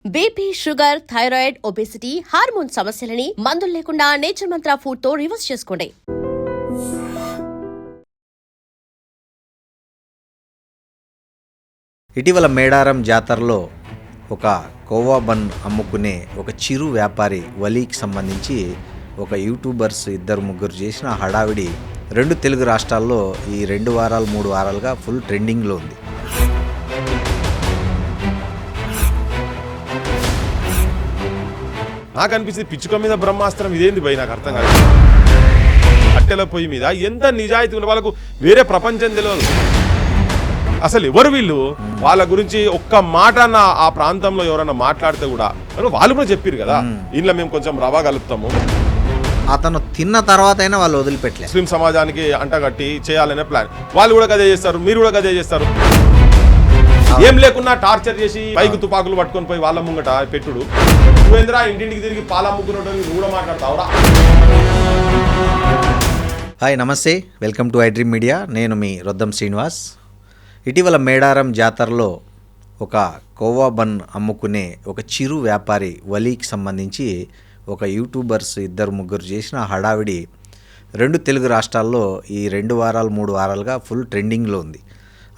BP, sugar, thyroid, obesity, hormone సమస్యలని మందులు లేకుండా నేచర్ మంత్ర ఫుడ్ తో రివర్స్ చేసుకోండి. ఇటీవల మేడారం జాతరలో ఒక కోవా బన్ అమ్ముకునే ఒక చిరు వ్యాపారి వలీకి సంబంధించి ఒక యూట్యూబర్స్ ఇద్దరు ముగ్గురు చేసిన హడావిడి రెండు తెలుగు రాష్ట్రాల్లో ఈ 2 వారాలు 3 వారాలుగా ఫుల్ ట్రెండింగ్లో ఉంది. నాకు అనిపిస్తుంది పిచ్చుక మీద బ్రహ్మాస్త్రం ఇదేంది భయ్, నాకు అర్థం కాదు. కట్టెల పొయ్యి మీద ఎంత నిజాయితీ ఉన్న వాళ్ళకు వేరే ప్రపంచం తెలియదు. అసలు ఎవరు వీళ్ళు, వాళ్ళ గురించి ఒక్క మాట ఆ ప్రాంతంలో ఎవరన్నా మాట్లాడితే కూడా వాళ్ళు కూడా చెప్పారు కదా, ఇంట్లో మేము కొంచెం రవా కలుపుతాము. అతను తిన్న తర్వాత అయినా వాళ్ళు వదిలిపెట్టలేదు. ముస్లిం సమాజానికి అంటగట్టి చేయాలనే ప్లాన్. వాళ్ళు కూడా అదే చేస్తారు, మీరు కూడా అదే చేస్తారు. ఏం లేకున్నా టార్చర్ చేసి పైకి తుపాకులు పట్టుకొని పోయి వాళ్ళ ముంగట పెట్టుడు. నువ్వేంద్రా ఇంటింటికి తిరిగి పాల అమ్ముకున్నట్టు నువ్వు కూడా మాట్లాడతావురా. హాయ్, నమస్తే, వెల్కమ్ టు ఐడ్రీమ్ మీడియా. నేను మీ రొద్దం శ్రీనివాస్. ఇటీవల మేడారం జాతరలో ఒక కోవా బన్ అమ్ముకునే ఒక చిరు వ్యాపారి వలీకి సంబంధించి ఒక యూట్యూబర్స్ ఇద్దరు ముగ్గురు చేసిన హడావిడి రెండు తెలుగు రాష్ట్రాల్లో ఈ 2 వారాలు 3 వారాలుగా ఫుల్ ట్రెండింగ్లో ఉంది.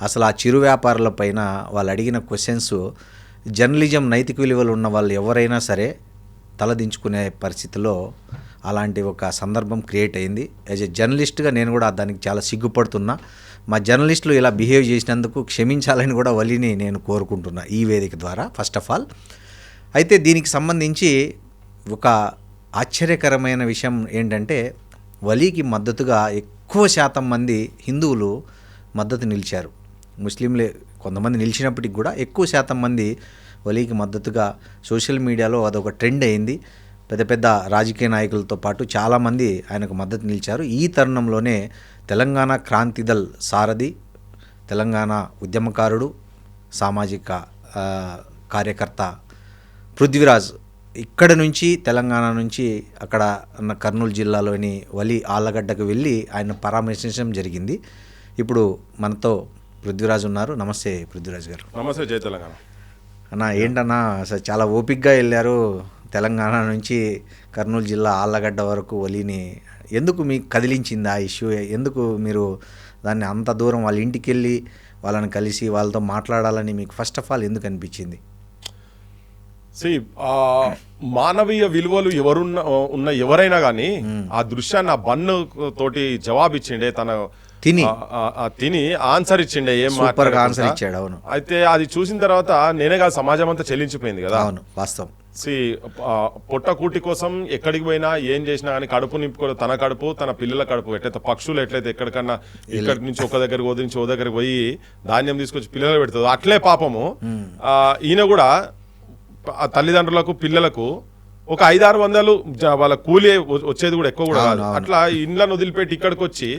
అసలు ఆ చిరు వ్యాపారుల పైన వాళ్ళు అడిగిన క్వశ్చన్స్ జర్నలిజం నైతిక విలువలు ఉన్న వాళ్ళు ఎవరైనా సరే తలదించుకునే పరిస్థితిలో అలాంటి ఒక సందర్భం క్రియేట్ అయింది. యాజ్ ఎ జర్నలిస్ట్గా నేను కూడా దానికి చాలా సిగ్గుపడుతున్నా. మా జర్నలిస్టులు ఇలా బిహేవ్ చేసినందుకు క్షమించాలని కూడా వలీని నేను కోరుకుంటున్నా ఈ వేదిక ద్వారా, ఫస్ట్ ఆఫ్ ఆల్. అయితే దీనికి సంబంధించి ఒక ఆశ్చర్యకరమైన విషయం ఏంటంటే, వలీకి మద్దతుగా ఎక్కువ శాతం మంది హిందువులు మద్దతు నిలిచారు. ముస్లింలే కొంతమంది నిలిచినప్పటికి కూడా ఎక్కువ శాతం మంది వలీకి మద్దతుగా సోషల్ మీడియాలో అదొక ట్రెండ్ అయింది. పెద్ద పెద్ద రాజకీయ నాయకులతో పాటు చాలామంది ఆయనకు మద్దతు నిలిచారు. ఈ తరుణంలోనే తెలంగాణ క్రాంతిదళ్ సారథి, తెలంగాణ ఉద్యమకారుడు, సామాజిక కార్యకర్త పృథ్వీరాజ్ ఇక్కడ నుంచి తెలంగాణ నుంచి అక్కడ కర్నూలు జిల్లాలోని వలి ఆళ్ళగడ్డకు వెళ్ళి ఆయన పరామర్శించడం జరిగింది. ఇప్పుడు మనతో పృథ్వీరాజ్ ఉన్నారు. నమస్తే పృథ్వీరాజ్ గారు. నమస్తే, జై తెలంగాణ. అన్న, ఏంటన్నా అసలు చాలా ఓపిక్గా వెళ్ళారు తెలంగాణ నుంచి కర్నూలు జిల్లా ఆళ్ళగడ్డ వరకు వలీని. ఎందుకు మీకు కదిలించింది ఆ ఇష్యూ? ఎందుకు మీరు దాన్ని అంత దూరం వాళ్ళ ఇంటికి వెళ్ళి వాళ్ళని కలిసి వాళ్ళతో మాట్లాడాలని మీకు ఫస్ట్ ఆఫ్ ఆల్ ఎందుకు అనిపించింది? మానవీయ విలువలు ఉన్న ఎవరైనా కానీ ఆ దృశ్యాన్ని ఆ బన్ను తోటి జవాబు ఇచ్చిండే, తన తిని ఆన్సర్ ఇచ్చిండే, ఏం ఆన్సర్ ఇచ్చాడు. అవును. అయితే అది చూసిన తర్వాత నేనే కాదు, సమాజం అంతా చెల్లించిపోయింది కదా. అవును, వాస్తవం. పొట్ట కూటి కోసం ఎక్కడికి పోయినా ఏం చేసినా కానీ కడుపు నింపుకోవడం, తన కడుపు తన పిల్లల కడుపు. ఎట్లయితే పక్షులు ఎట్లయితే ఎక్కడికన్నా ఇక్కడి నుంచి ఒక దగ్గరికి వదిలించి ఓ దగ్గరికి పోయి ధాన్యం తీసుకొచ్చి పిల్లలు పెడుతుంది, అట్లే పాపము ఈయన కూడా తల్లిదండ్రులకు పిల్లలకు ఒక 500-600 వాళ్ళ కూలి వచ్చేది కూడా ఎక్కువ కూడా కాదు. అట్లా ఇండ్లను వదిలిపెట్టి ఇక్కడికి వచ్చి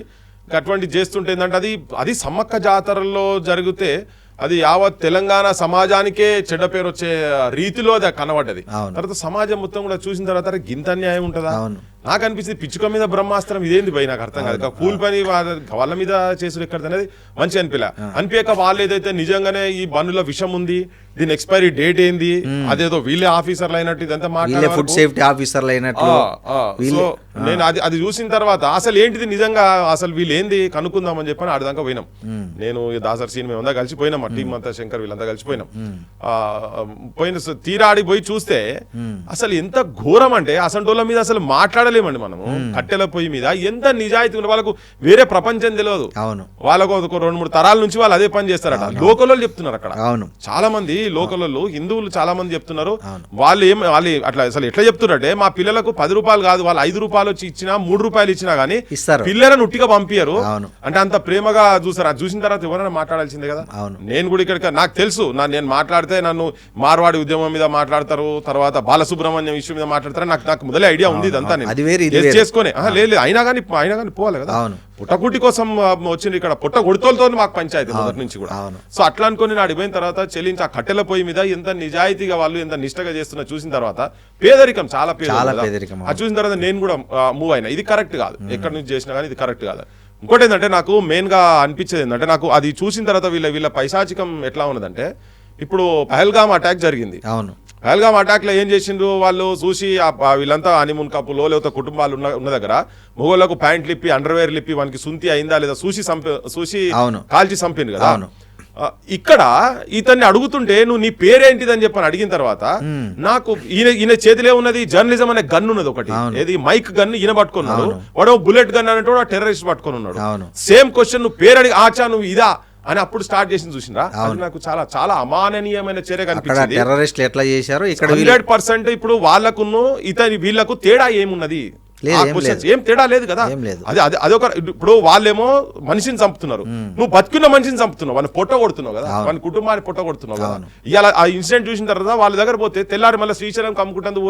అటువంటి చేస్తుంటే ఏంటంటే అది సమ్మక్క జాతరలో జరిగితే అది యావత్ తెలంగాణ సమాజానికే చెడ్డ పేరు వచ్చే రీతిలో అది కనబడ్డది. తర్వాత సమాజం మొత్తం కూడా చూసిన తర్వాత గింత అన్యాయం ఉంటుందా? నాకు అనిపిస్తుంది పిచ్చుక మీద బ్రహ్మాస్త్రం ఇదేంది భయ్, నాకు అర్థం కాదు. కూలి పని వాళ్ళ మీద చేసుడు ఎక్కడ అనేది మంచి అనిపించక వాళ్ళు ఏదైతే నిజంగానే ఈ బన్నుల విషయం ఉంది, దీని ఎక్స్పైరీ డేట్ ఏంది, అదేదో వీళ్ళే ఆఫీసర్లు అయినట్టు ఇదంతా మాట్లాడారు, ఫుడ్ సేఫ్టీ ఆఫీసర్లు అయినట్టు. నేను అది చూసిన తర్వాత అసలు ఏంటిది నిజంగా అసలు వీళ్ళు ఏంది కనుక్కుందామని చెప్పని ఆడదాకా పోయినాం. నేను దాసర్ సీన్ మేమంతా కలిసిపోయినాం, ఆ టీం అంతా, శంకర్ వీళ్ళంతా కలిసిపోయినాం. పోయిన తీరాడి పోయి చూస్తే అసలు ఎంత ఘోరం అంటే అసంటోళ్ళ మీద అసలు మాట్లాడలేమండి మనము. కట్టెల పొయ్యి మీద ఎంత నిజాయితీ ఉన్న వాళ్ళకు వేరే ప్రపంచం తెలియదు. వాళ్ళకు ఒక 2-3 తరాల నుంచి వాళ్ళు అదే పని చేస్తారట. లోకల్ చెప్తున్నారు అక్కడ. చాలా మంది లోకల్ హిందువులు చాలా మంది చెప్తున్నారు. వాళ్ళు అట్లా అసలు ఎట్లా చెప్తున్నారంటే, మా పిల్లలకు 10 రూపాయలు కాదు, వాళ్ళు 5 రూపాయలు వచ్చి ఇచ్చినా 3 రూపాయలు ఇచ్చినా గానీ పిల్లలను ఉట్టిగా పంపించారు. అంటే అంత ప్రేమగా చూసారు. అది చూసిన తర్వాత ఎవరైనా మాట్లాడాల్సిందే కదా. నేను కూడా ఇక్కడ నాకు తెలుసు, నేను మాట్లాడితే నన్ను మార్వాడి ఉద్యమం మీద మాట్లాడతారు, తర్వాత బాలసుబ్రహ్మణ్యం ఇష్యూ మీద మాట్లాడతారు. నాకు మొదలే ఐడియా ఉంది ఇదంతా చేసుకునే. లేదు, అయినా కానీ పోవాలి కదా. పుట్టకుట్టి కోసం వచ్చింది ఇక్కడ, పుట్ట కొడుతోలతో మాకు పంచాయతీ మొదటి నుంచి కూడా. సో అట్లా అనుకుని నా అడిపోయిన తర్వాత చెల్లించి ఆ కట్టెల పొయ్యి మీద ఎంత నిజాయితీగా వాళ్ళు ఎంత నిష్టగా చేస్తున్నా చూసిన తర్వాత పేదరికం, చాలా పేదరికం అది చూసిన తర్వాత నేను కూడా మూవ్ అయినా. ఇది కరెక్ట్ కాదు, ఎక్కడి నుంచి చేసినా కానీ ఇది కరెక్ట్ కాదు. ఇంకోటి ఏంటంటే నాకు మెయిన్ గా అనిపించేది ఏంటంటే, నాకు అది చూసిన తర్వాత వీళ్ళ పైశాచికం ఎట్లా ఉన్నదంటే, ఇప్పుడు పహల్గామ్ అటాక్ జరిగింది. పహల్గామ్ అటాక్ లో ఏం చేసిండ్రు వాళ్ళు చూసి వీళ్ళంతా హనీమూన్ కప్పులో లేకపోతే కుటుంబాలు ఉన్న దగ్గర మొగోళ్ళకు ప్యాంట్లు ఇప్పి అండర్వేర్ ఇప్పి వానికి సుంతి అయిందా లేదా చూసి కాల్చి చంపిండు కదా. ఇక్కడ ఇతన్ని అడుగుతుంటే నువ్వు నీ పేరేంటిదని చెప్పని అడిగిన తర్వాత నాకు ఈయన చేతిలో ఉన్నది జర్నలిజం అనే గన్ ఉన్నది ఒకటి, ఏది మైక్ గన్ ఈయన పట్టుకున్నాడు, వాడు బుల్లెట్ గన్ అనేటోడు టెర్రరిస్ట్ పట్టుకొని ఉన్నాడు. సేమ్ క్వశ్చన్ నువ్వు పేరు అడిగి ఆచా నువ్వు ఇదా అని అప్పుడు స్టార్ట్ చేసింది చూసిందా. నాకు చాలా చాలా అమాననీయమైన చర్య కనిపించింది. టెర్రరిస్టులు ఎట్లా చేశారు ఇక్కడ 100% ఇప్పుడు వాళ్ళకును వీళ్ళకు తేడా ఏమున్నది, ఏం తేడా లేదు కదా. అదొక ఇప్పుడు వాళ్ళేమో మనిషిని చంపుతున్నారు, నువ్వు బతుకున్న మనిషిని చంపుతున్నావు, వాళ్ళని పొట్ట కొడుతున్నావు కదా, వాళ్ళ కుటుంబాన్ని పొట్ట కొడుతున్నావు కదా. ఇలా ఆ ఇన్సిడెంట్ చూసిన తర్వాత వాళ్ళ దగ్గర పోతే తెల్లారి మళ్ళీ శ్రీశైలం కమ్ముకుంటూ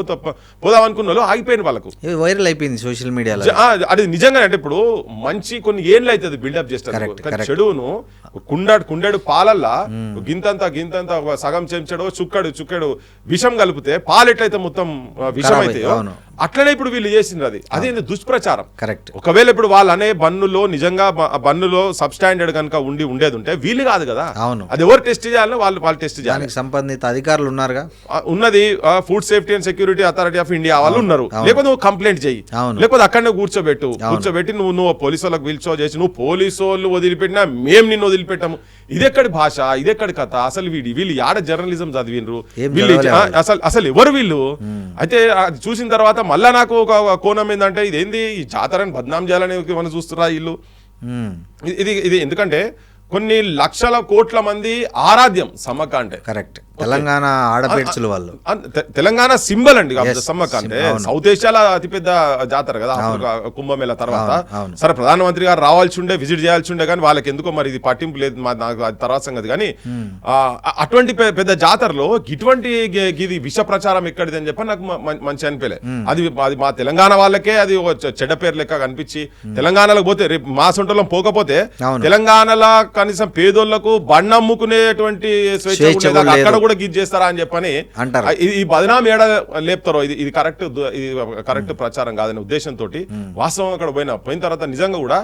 పోదాం అనుకున్న వాళ్ళు ఆగిపోయిన వాళ్ళకు వైరల్ అయిపోయింది సోషల్ మీడియాలో. అది నిజంగా అంటే ఇప్పుడు మంచి కొన్ని ఏళ్ళు అవుతుంది బిల్డప్ చేస్తారు, చెడును కుండెడు పాలల్లా గింతంత సగం చెంచడు చుక్కడు విషం కలిపితే పాలు ఎట్లయితే మొత్తం విషం అయితే అట్లనే ఇప్పుడు వీళ్ళు చేసిండ్రు. అది దుష్ప్రచారం. కరెక్ట్. ఒకవేళ ఇప్పుడు వాళ్ళు అనే బన్నులో నిజంగా బన్నులో సబ్ స్టాండర్డ్ కనుక ఉండేది ఉంటే వీళ్ళు కాదు కదా, అది ఎవరు టెస్ట్ చేయాలని వాళ్ళు టెస్ట్ చేయాలి. సంబంధిత అధికారులు ఉన్నారుగా, ఉన్నది food safety and security authority of India వాళ్ళు ఉన్నారు. లేకపోతే నువ్వు కంప్లైంట్ చెయ్యి, లేకపోతే అక్కడనే కూర్చోబెట్టి నువ్వు పోలీసు వాళ్ళకి పిలిచో చేసి నువ్వు పోలీసు వాళ్ళు వదిలిపెట్టినా మేము నిన్ను వదిలిపెట్టాము. ఇదెక్కడి భాష, ఇదెక్కడి కథ, అసలు వీళ్ళు యాడ జర్నలిజం చదివినరు, వీళ్ళు అసలు ఎవరు వీళ్ళు. అయితే చూసిన తర్వాత మళ్ళా నాకు ఒక కోణం ఏంటంటే ఇదేంది ఈ జాతరని బద్నాం చేయాలని మనం చూస్తున్నా వీళ్ళు. ఇది ఎందుకంటే కొన్ని లక్షల కోట్ల మంది ఆరాధ్యం సమ్మక్క అంటే. కరెక్ట్. తెలంగాణ ఆడపేడ్చులు వాళ్ళు, తెలంగాణ సింబల్ అండి సమ్మక్క అంటే. సౌత్ ఏషియాలో అతిపెద్ద జాతర కదా కుంభమేళ తర్వాత. సరే ప్రధానమంత్రి గారు రావాల్సి ఉండే, విజిట్ చేయాల్సి ఉండే, కానీ వాళ్ళకి ఎందుకో మరి ఇది పట్టింపు లేదు, నాకు అది తర్వాత సంగతి. కానీ అటువంటి పెద్ద జాతరలో ఇటువంటి ఇది విష ప్రచారం ఎక్కడిది అని చెప్పి నాకు మంచి అనిపించలే. అది మా తెలంగాణ వాళ్ళకే అది చెడ్డ పేరు లెక్క కనిపించి, తెలంగాణలో పోతే రేపు మా సొంటలో పోకపోతే తెలంగాణలో కనీసం పేదోళ్లకు బండమ్ముకునేటువంటి స్వేచ్ఛ అక్కడ కూడా గిజ్ చేస్తారా అని చెప్పని అంటారు. ఈ బదనాం ఏడ లేపుతారో ఇది కరెక్ట్ ప్రచారం కాదనే ఉద్దేశంతో వాస్తవం అక్కడ పోయిన తర్వాత నిజంగా కూడా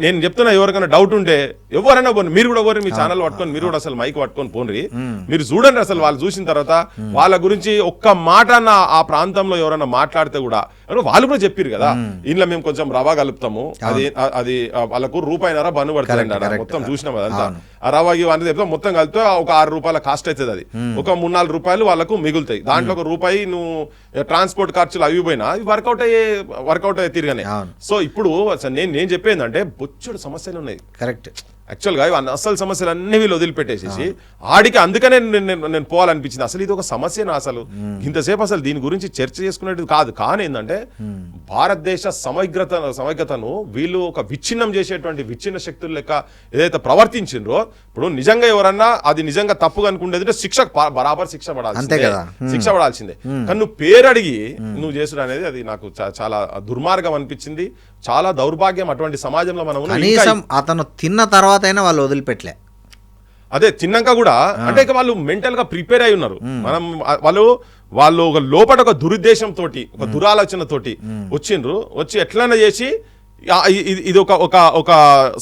నేను చెప్తున్నా, ఎవరికైనా డౌట్ ఉంటే ఎవరైనా పోనీ, మీరు కూడా పోనీ మీ ఛానల్ పట్టుకొని మీరు కూడా అసలు మైక్ పట్టుకొని పోన్రి, మీరు చూడండి. అసలు వాళ్ళు చూసిన తర్వాత వాళ్ళ గురించి ఒక్క మాట ఆ ప్రాంతంలో ఎవరైనా మాట్లాడితే కూడా వాళ్ళు కూడా చెప్పారు కదా, ఇంట్లో మేము కొంచెం రవా కలుపుతాము, అది వాళ్ళకు రూపాయినర బన్ను పడుతుంది మొత్తం చూసినాం అదంతా. ఆ రవాకి అనేది చెప్తాం మొత్తం కలిపితే ఒక 6 రూపాయల కాస్ట్ అవుతుంది. అది ఒక 3-4 రూపాయలు వాళ్ళకు మిగులుతాయి. దాంట్లో ₹1 నువ్వు ట్రాన్స్పోర్ట్ ఖర్చులు అవి పోయినా వర్కౌట్ అయ్యే తిరగనే. సో ఇప్పుడు నేను చెప్పేందంటే బొచ్చుడు సమస్యలు ఉన్నాయి. కరెక్ట్. యాక్చువల్గా అసలు సమస్యలు అన్ని వీళ్ళు వదిలిపెట్టేసేసి ఆడికి అందుకనే నేను పోవాలనిపించింది. అసలు ఇది ఒక సమస్యనా, అసలు ఇంతసేపు అసలు దీని గురించి చర్చ చేసుకునేది కాదు. కానీ ఏంటంటే భారతదేశ సమగ్రతను వీళ్ళు ఒక విచ్ఛిన్నం చేసేటువంటి విచ్ఛిన్న శక్తులు లెక్క ఏదైతే ప్రవర్తించిండ్రో, ఇప్పుడు నిజంగా ఎవరన్నా అది నిజంగా తప్పు అనుకుంటే శిక్ష బరాబర్ శిక్ష పడాల్సిందే. కానీ నువ్వు పేరు అడిగి నువ్వు చేసుడు అనేది అది నాకు చాలా దుర్మార్గం అనిపించింది, చాలా దౌర్భాగ్యం. అటువంటి సమాజంలో మనం అతను తిన్న తర్వాత అయినా వాళ్ళు వదిలిపెట్టలే. అదే తిన్నాక కూడా అంటే ఇక వాళ్ళు మెంటల్ గా ప్రిపేర్ అయి ఉన్నారు. వాళ్ళు ఒక లోపల ఒక దురుద్దేశంతో ఒక దురాలోచనతోటి వచ్చి ఎట్లైనా చేసి ఇది ఒక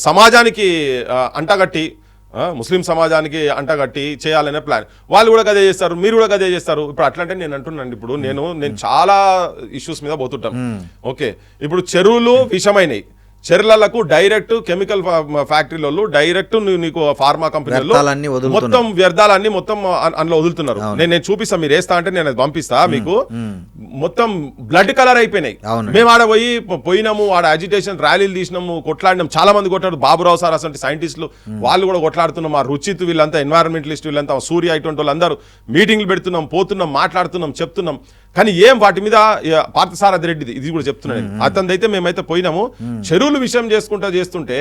సమాజానికి అంటగట్టి, ముస్లిం సమాజానికి అంటగట్టి చేయాలనే ప్లాన్. వాళ్ళు కూడా గదే చేస్తారు, మీరు కూడా గదే చేస్తారు. ఇప్పుడు అట్లా అంటే నేను అంటున్నాను, ఇప్పుడు నేను చాలా ఇష్యూస్ మీద పోతుంటాను. ఓకే, ఇప్పుడు చెరువులు విషమైనవి, చెర్లలకు డైరెక్ట్ కెమికల్ ఫ్యాక్టరీలలో డైరెక్ట్ నీకు ఫార్మా కంపెనీలో మొత్తం వ్యర్థాలన్నీ మొత్తం అందులో వదులుతున్నారు. నేను చూపిస్తా, మీరు వేస్తా అంటే నేను అది పంపిస్తా మీకు. మొత్తం బ్లడ్ కలర్ అయిపోయినాయి. మేము ఆడ పోయినాము, ఆడ అజిటేషన్ ర్యాలీలు తీసినాము, కొట్లాడినాం, చాలా మంది కొట్లాడు. బాబురావు సార్ అసలు సైంటిస్టులు వాళ్ళు కూడా కొట్లాడుతున్నాం. ఆ రుచిత్ వీళ్ళంతా ఎన్వైరన్మెంటలిస్ట్ వీళ్ళంతా సూర్య ఇటువంటి వాళ్ళందరూ మీటింగ్లు పెడుతున్నాం, పోతున్నాం, మాట్లాడుతున్నాం, చెప్తున్నాం. కానీ ఏం వాటి మీద పార్థసారథి రెడ్డిది ఇది కూడా చెప్తున్నాను. అతనిదైతే మేమైతే పోయినాము, చెరువులు విషయం చేస్తుంటే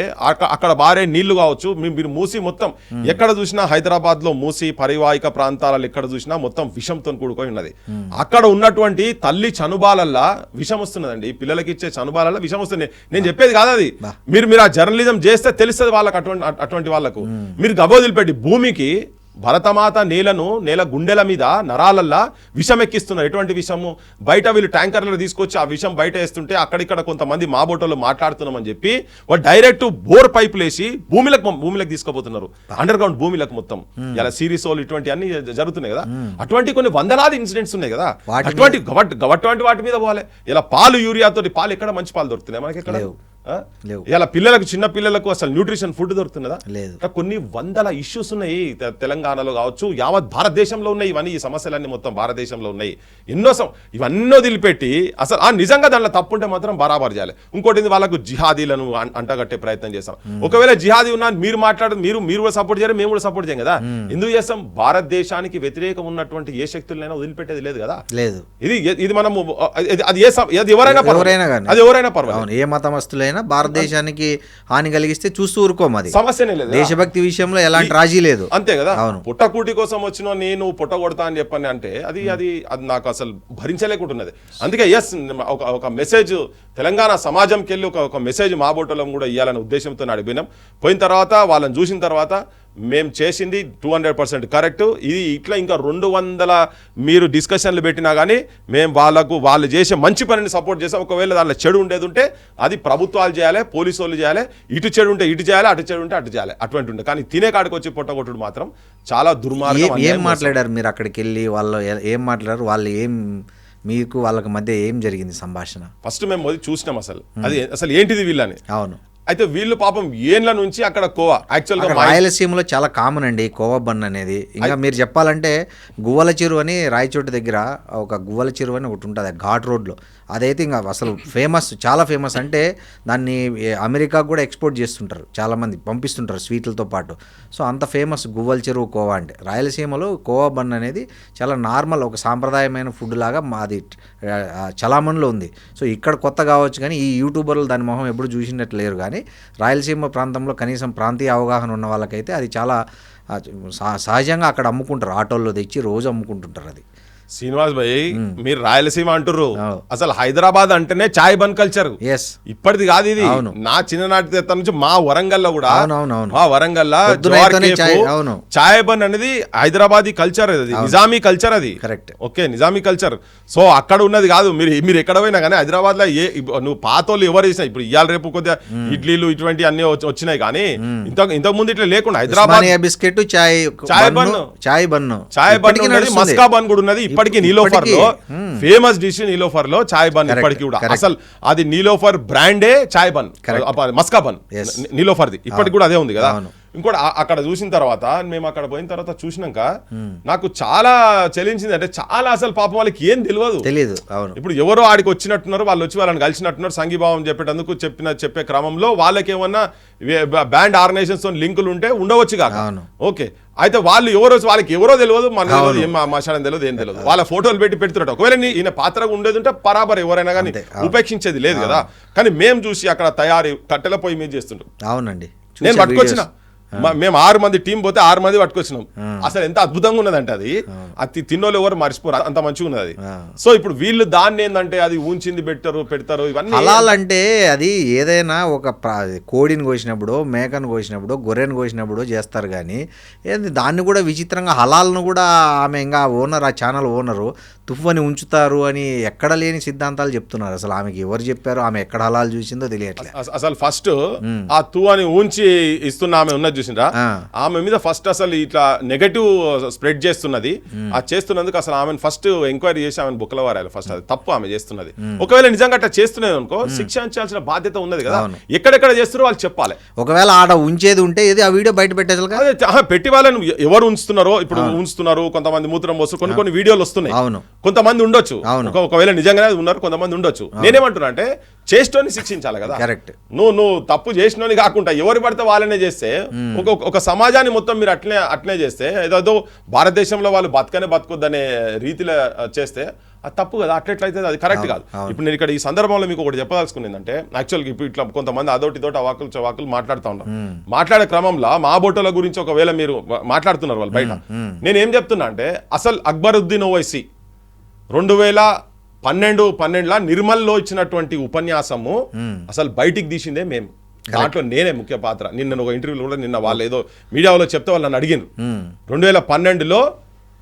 అక్కడ బారే నీళ్లు కావచ్చు, మీరు మూసి మొత్తం ఎక్కడ చూసినా హైదరాబాద్ లో మూసి పరివాహిక ప్రాంతాలలో ఎక్కడ చూసినా మొత్తం విషంతో కూడుకొని ఉన్నది. అక్కడ ఉన్నటువంటి తల్లి చనుబాలల్లా విషం వస్తున్నదండి, పిల్లలకి ఇచ్చే చనుబాలల్లో విషం వస్తుంది. నేను చెప్పేది కాదు అది, మీరు ఆ జర్నలిజం చేస్తే తెలుస్తుంది వాళ్ళకి. అటువంటి వాళ్ళకు మీరు గబోదిలిపెట్టి భూమికి భరతమాత నేల గుండెల మీద నరాలల్లా విషం ఎక్కిస్తున్నారు. ఎటువంటి విషము? బయట వీళ్ళు ట్యాంకర్లు తీసుకొచ్చి ఆ విషం బయట వేస్తుంటే అక్కడిక్కడ కొంతమంది మా బోటోళ్ళు మాట్లాడుతున్నామని చెప్పి వాళ్ళు డైరెక్ట్ బోర్ పైపులు వేసి భూమిలకు తీసుకుపోతున్నారు, అండర్ గ్రౌండ్ భూమిలకు మొత్తం. ఇలా సిరీస్ ఇటువంటి అన్ని జరుగుతున్నాయి కదా. అటువంటి కొన్ని వందలాది ఇన్సిడెంట్స్ ఉన్నాయి కదా. అటువంటి వాటి మీద పోవాలి. ఇలా పాలు యూరియాతోటి పాలు ఎక్కడ మంచి పాలు దొరుకుతున్నాయి మనకి? ఎక్కడ ఇలా పిల్లలకు, చిన్న పిల్లలకు అసలు న్యూట్రిషన్ ఫుడ్ దొరుకుతున్నదా? కొన్ని వందల ఇష్యూస్ ఉన్నాయి తెలంగాణలో కావచ్చు, యావత్ భారతదేశంలో ఉన్నాయి. ఇవన్నీ ఈ సమస్యలన్నీ మొత్తం భారతదేశంలో ఉన్నాయి. ఇవన్నీ వదిలిపెట్టి అసలు నిజంగా దాంట్లో తప్పుంటే మాత్రం బరాబర్ చేయాలి. ఇంకోటి వాళ్ళకు జిహాదీలను అంటగట్టే ప్రయత్నం చేస్తాం. ఒకవేళ జిహాదీ ఉన్నా మీరు మాట్లాడదు, మీరు కూడా సపోర్ట్ చేయరు, మేము కూడా సపోర్ట్ చేయం కదా. ఎందుకు చేస్తాం? భారతదేశానికి వ్యతిరేకం ఉన్నటువంటి ఏ శక్తులైనా వదిలిపెట్టేది లేదు కదా. లేదు, ఇది మనము అది ఎవరైనా పర్వాలేదు, ఏ మతమస్తులైనా భారతదేశానికి హాని కలిగిస్తే చూస్తూ ఊరుకోం. అది సమస్యనే లేదు. దేశభక్తి విషయంలో ఎలాంటి రాజీ లేదు, అంతే కదా. పుట్టకూటి కోసం వచ్చిన నేను పుట్ట కొడతా అని చెప్పని అంటే అది నాకు అసలు భరించలేకుంటున్నది. అందుకే ఒక మెసేజ్ తెలంగాణ సమాజంకి వెళ్ళి ఒక మెసేజ్ మా బోటలం కూడా ఇవ్వాలనే ఉద్దేశంతో అడిగిపోయినాం. పోయిన తర్వాత వాళ్ళని చూసిన తర్వాత మేము చేసింది 200% కరెక్ట్. ఇది ఇట్లా ఇంకా 200 మీరు డిస్కషన్లు పెట్టినా కానీ మేము వాళ్ళు చేసే మంచి పనిని సపోర్ట్ చేస్తాం. ఒకవేళ దాంట్లో చెడు ఉండేది ఉంటే అది ప్రభుత్వాలు చేయాలి, పోలీసు వాళ్ళు చేయాలి. ఇటు చెడు ఉంటే ఇటు చేయాలి, అటు చెడు ఉంటే అటు చేయాలి. అటువంటి ఉంటే కానీ తినే కాడికి వచ్చి పొట్టగొట్టుడు మాత్రం చాలా దుర్మార్గం. ఏం మాట్లాడారు మీరు అక్కడికి వెళ్ళి? వాళ్ళు ఏం మాట్లాడారు? వాళ్ళు మీకు వాళ్ళకి మధ్య ఏం జరిగింది సంభాషణ? ఫస్ట్ మేము చూసినాం అసలు ఏంటిది వీళ్ళని. అవును. అయితే వీళ్ళు పాపం ఏండ్ల నుంచి అక్కడ కోవా, యాక్చువల్గా రాయలసీమలో చాలా కామన్ అండి కోవా బన్ అనేది. ఇంకా మీరు చెప్పాలంటే గువ్వల చెరువు అని రాయచోటి దగ్గర ఒక గువ్వల చెరువు అని ఒకటి ఉంటుంది ఘాట్ రోడ్లో. అదైతే ఇంకా అసలు ఫేమస్, చాలా ఫేమస్. అంటే దాన్ని అమెరికాకు కూడా ఎక్స్పోర్ట్ చేస్తుంటారు, చాలామంది పంపిస్తుంటారు స్వీట్లతో పాటు. సో అంత ఫేమస్ గువ్వల చెరువు కోవా అంటే. రాయలసీమలో కోవా బన్ అనేది చాలా నార్మల్, ఒక సాంప్రదాయమైన ఫుడ్ లాగా అది చలామణిలో ఉంది. సో ఇక్కడ కొత్త కావచ్చు కానీ ఈ యూట్యూబర్లు దాని మొహం ఎప్పుడు చూసినట్టు లేరు. కానీ రాయలసీమ ప్రాంతంలో కనీసం ప్రాంతీయ అవగాహన ఉన్న వాళ్ళకైతే అది చాలా సహజంగా అక్కడ అమ్ముకుంటారు, ఆటోల్లో తెచ్చి రోజు అమ్ముకుంటుంటారు. అది శ్రీనివాస్ భాయ్, మీరు రాయలసీమ అంటుర్రు, అసలు హైదరాబాద్ అంటేనే చాయ్ బన్ కల్చర్. ఇప్పటిది కాదు ఇది. నా చిన్ననాటి నుంచి మా వరంగల్ లో కూడా, మా వరంగల్ చాయ్ బన్ అనేది హైదరాబాదీ కల్చర్, అది నిజామీ కల్చర్. అది correct, okay, Nizami culture. So అక్కడ ఉన్నది కాదు. మీరు ఎక్కడ పోయినా కానీ హైదరాబాద్ లో నువ్వు పాతోళ్ళు ఎవరు చేసినా, ఇప్పుడు ఇవాళ రేపు కొద్దిగా ఇడ్లీలు ఇటువంటి అన్ని వచ్చినాయి కానీ ఇంతకు ముందు ఇట్లా లేకుండా హైదరాబాద్ బిస్కెట్, చాయ్ బన్ మస్కా బన్ కూడా ఉన్నది. ఇప్పటికీ నీలోఫర్ లో ఫేమస్ డిష్, నీలోఫర్ లో చాయ్ బన్ ఇప్పటికీ కూడా. అసలు అది నీలోఫర్ బ్రాండే చాయ్ బన్, మస్కా బన్ నీలోఫర్ది. ఇప్పటికి కూడా అదే ఉంది కదా. ఇంకోటి అక్కడ చూసిన తర్వాత, మేము అక్కడ పోయిన తర్వాత చూసినాక నాకు చాలా చెల్లించింది. అంటే చాలా అసలు పాపం వాళ్ళకి ఏం తెలియదు. ఇప్పుడు ఎవరో ఆడికి వచ్చినట్టున్నారు, వాళ్ళు వచ్చి వాళ్ళని కలిసినట్టున్నారు, సంఘీభావం చెప్పేటందుకు చెప్పే క్రమంలో వాళ్ళకి ఏమన్నా బ్యాండ్ ఆర్గనైజేషన్స్ తో లింకులు ఉంటే ఉండవచ్చు కాక. ఓకే, అయితే వాళ్ళు వాళ్ళకి ఎవరో తెలియదు, మన మాట్లాడడం తెలియదు, ఏం తెలియదు. వాళ్ళ ఫోటోలు పెడుతున్నట్టు. ఒకవేళ ఈయన పాత్రగా ఉండేది ఉంటే బరాబర్ ఎవరైనా కానీ ఉపేక్షించేది లేదు కదా. కానీ మేము చూసి అక్కడ తయారీ కట్టెల పొయ్యి మీద చేస్తుంటాం. అవునండి, నేను పట్టుకొచ్చిన, మేము 6 మంది టీం పోతే 6 మంది పట్టుకొచ్చినాం. అసలు ఎంత అద్భుతంగా ఉన్నదంటే అది తిన్నోళ్ళు ఎవరు మర్చిపోరు, అంత మంచిగా ఉన్నది అది. సో ఇప్పుడు వీళ్ళు దాన్ని ఏంటంటే అది ఊంచింది పెడతారు ఇవన్నీ. హలాల్ అంటే అది ఏదైనా ఒక కోడిని కోసినప్పుడు, మేకను కోసినప్పుడు, గొర్రెను కోసినప్పుడు చేస్తారు. కానీ దాన్ని కూడా విచిత్రంగా హలాల్ను కూడా ఆమె ఇంకా ఓనర్, ఆ ఛానల్ ఓనరు తుఫ్ఫని ఉంచుతారు అని ఎక్కడ లేని సిద్ధాంతాలు చెప్తున్నారు. అసలు ఆమెకి ఎవరు చెప్పారు, ఆమె ఎక్కడ హలాల్ చూసిందో తెలియట్లేదు. అసలు ఫస్ట్ ఆ తూ అని ఉంచి ఇస్తున్న ఆమె ఉన్నది చూసిండ్రా, ఆమె మీద ఫస్ట్ అసలు ఇట్లా నెగటివ్ స్ప్రెడ్ చేస్తున్నది. అది చేస్తున్నందుకు అసలు ఆమెను ఫస్ట్ ఎంక్వైరీ చేసి ఆమెను బుక్కల వారాలి. ఫస్ట్ అది తప్పు ఆమె చేస్తున్నది. ఒకవేళ నిజంగా అట్లా చేస్తున్నది అనుకో, శిక్షించాల్సిన బాధ్యత ఉన్నది కదా. ఎక్కడెక్కడ చేస్తున్నారో వాళ్ళు చెప్పాలి. ఒకవేళ ఆడ ఉంచేది ఉంటే ఇది ఆ వీడియో బయట పెట్టేసారు. పెట్టి వాళ్ళని ఎవరు ఉంచుతున్నారో, ఇప్పుడు ఉంచుతున్నారు, కొంతమంది మూత్రం పోస్తారు, కొన్ని వీడియోలు వస్తున్నాయి. అవును, కొంతమంది ఉండొచ్చు, ఒకవేళ నిజంగానే ఉన్నారు, కొంతమంది ఉండొచ్చు. నేనేమంటున్నా అంటే చేస్తోని శిక్షించాలి కదా. కరెక్ట్. నువ్వు తప్పు చేసినోని కాకుండా ఎవరు పడితే వాళ్ళనే చేస్తే, ఒక సమాజాన్ని మొత్తం మీరు అట్లే చేస్తే, ఏదో భారతదేశంలో వాళ్ళు బతకొద్దనే రీతిలో చేస్తే అది తప్పు కదా. అట్లయితే అది కరెక్ట్ కాదు. ఇప్పుడు నేను ఇక్కడ ఈ సందర్భంలో మీకు ఒకటి చెప్పదలుచుకుని ఏంటంటే, యాక్చువల్గా ఇప్పుడు ఇట్లా కొంతమంది అదోటితోటి అవాకులు మాట్లాడుతూ ఉంటాం. మాట్లాడే క్రమంలో మా బోటోల గురించి ఒకవేళ మీరు మాట్లాడుతున్నారు వాళ్ళు బయట, నేనేం చెప్తున్నా అంటే, అసలు అక్బరుద్దీన్ ఓవైసీ 2012 నిర్మల్లో ఇచ్చినటువంటి ఉపన్యాసము అసలు బయటికి తీసిందే మేము. దాంట్లో నేనే ముఖ్య పాత్ర. నిన్న ఒక ఇంటర్వ్యూలో కూడా నిన్న వాళ్ళు ఏదో మీడియాలో చెప్తే వాళ్ళు నన్ను అడిగినారు. 2012లో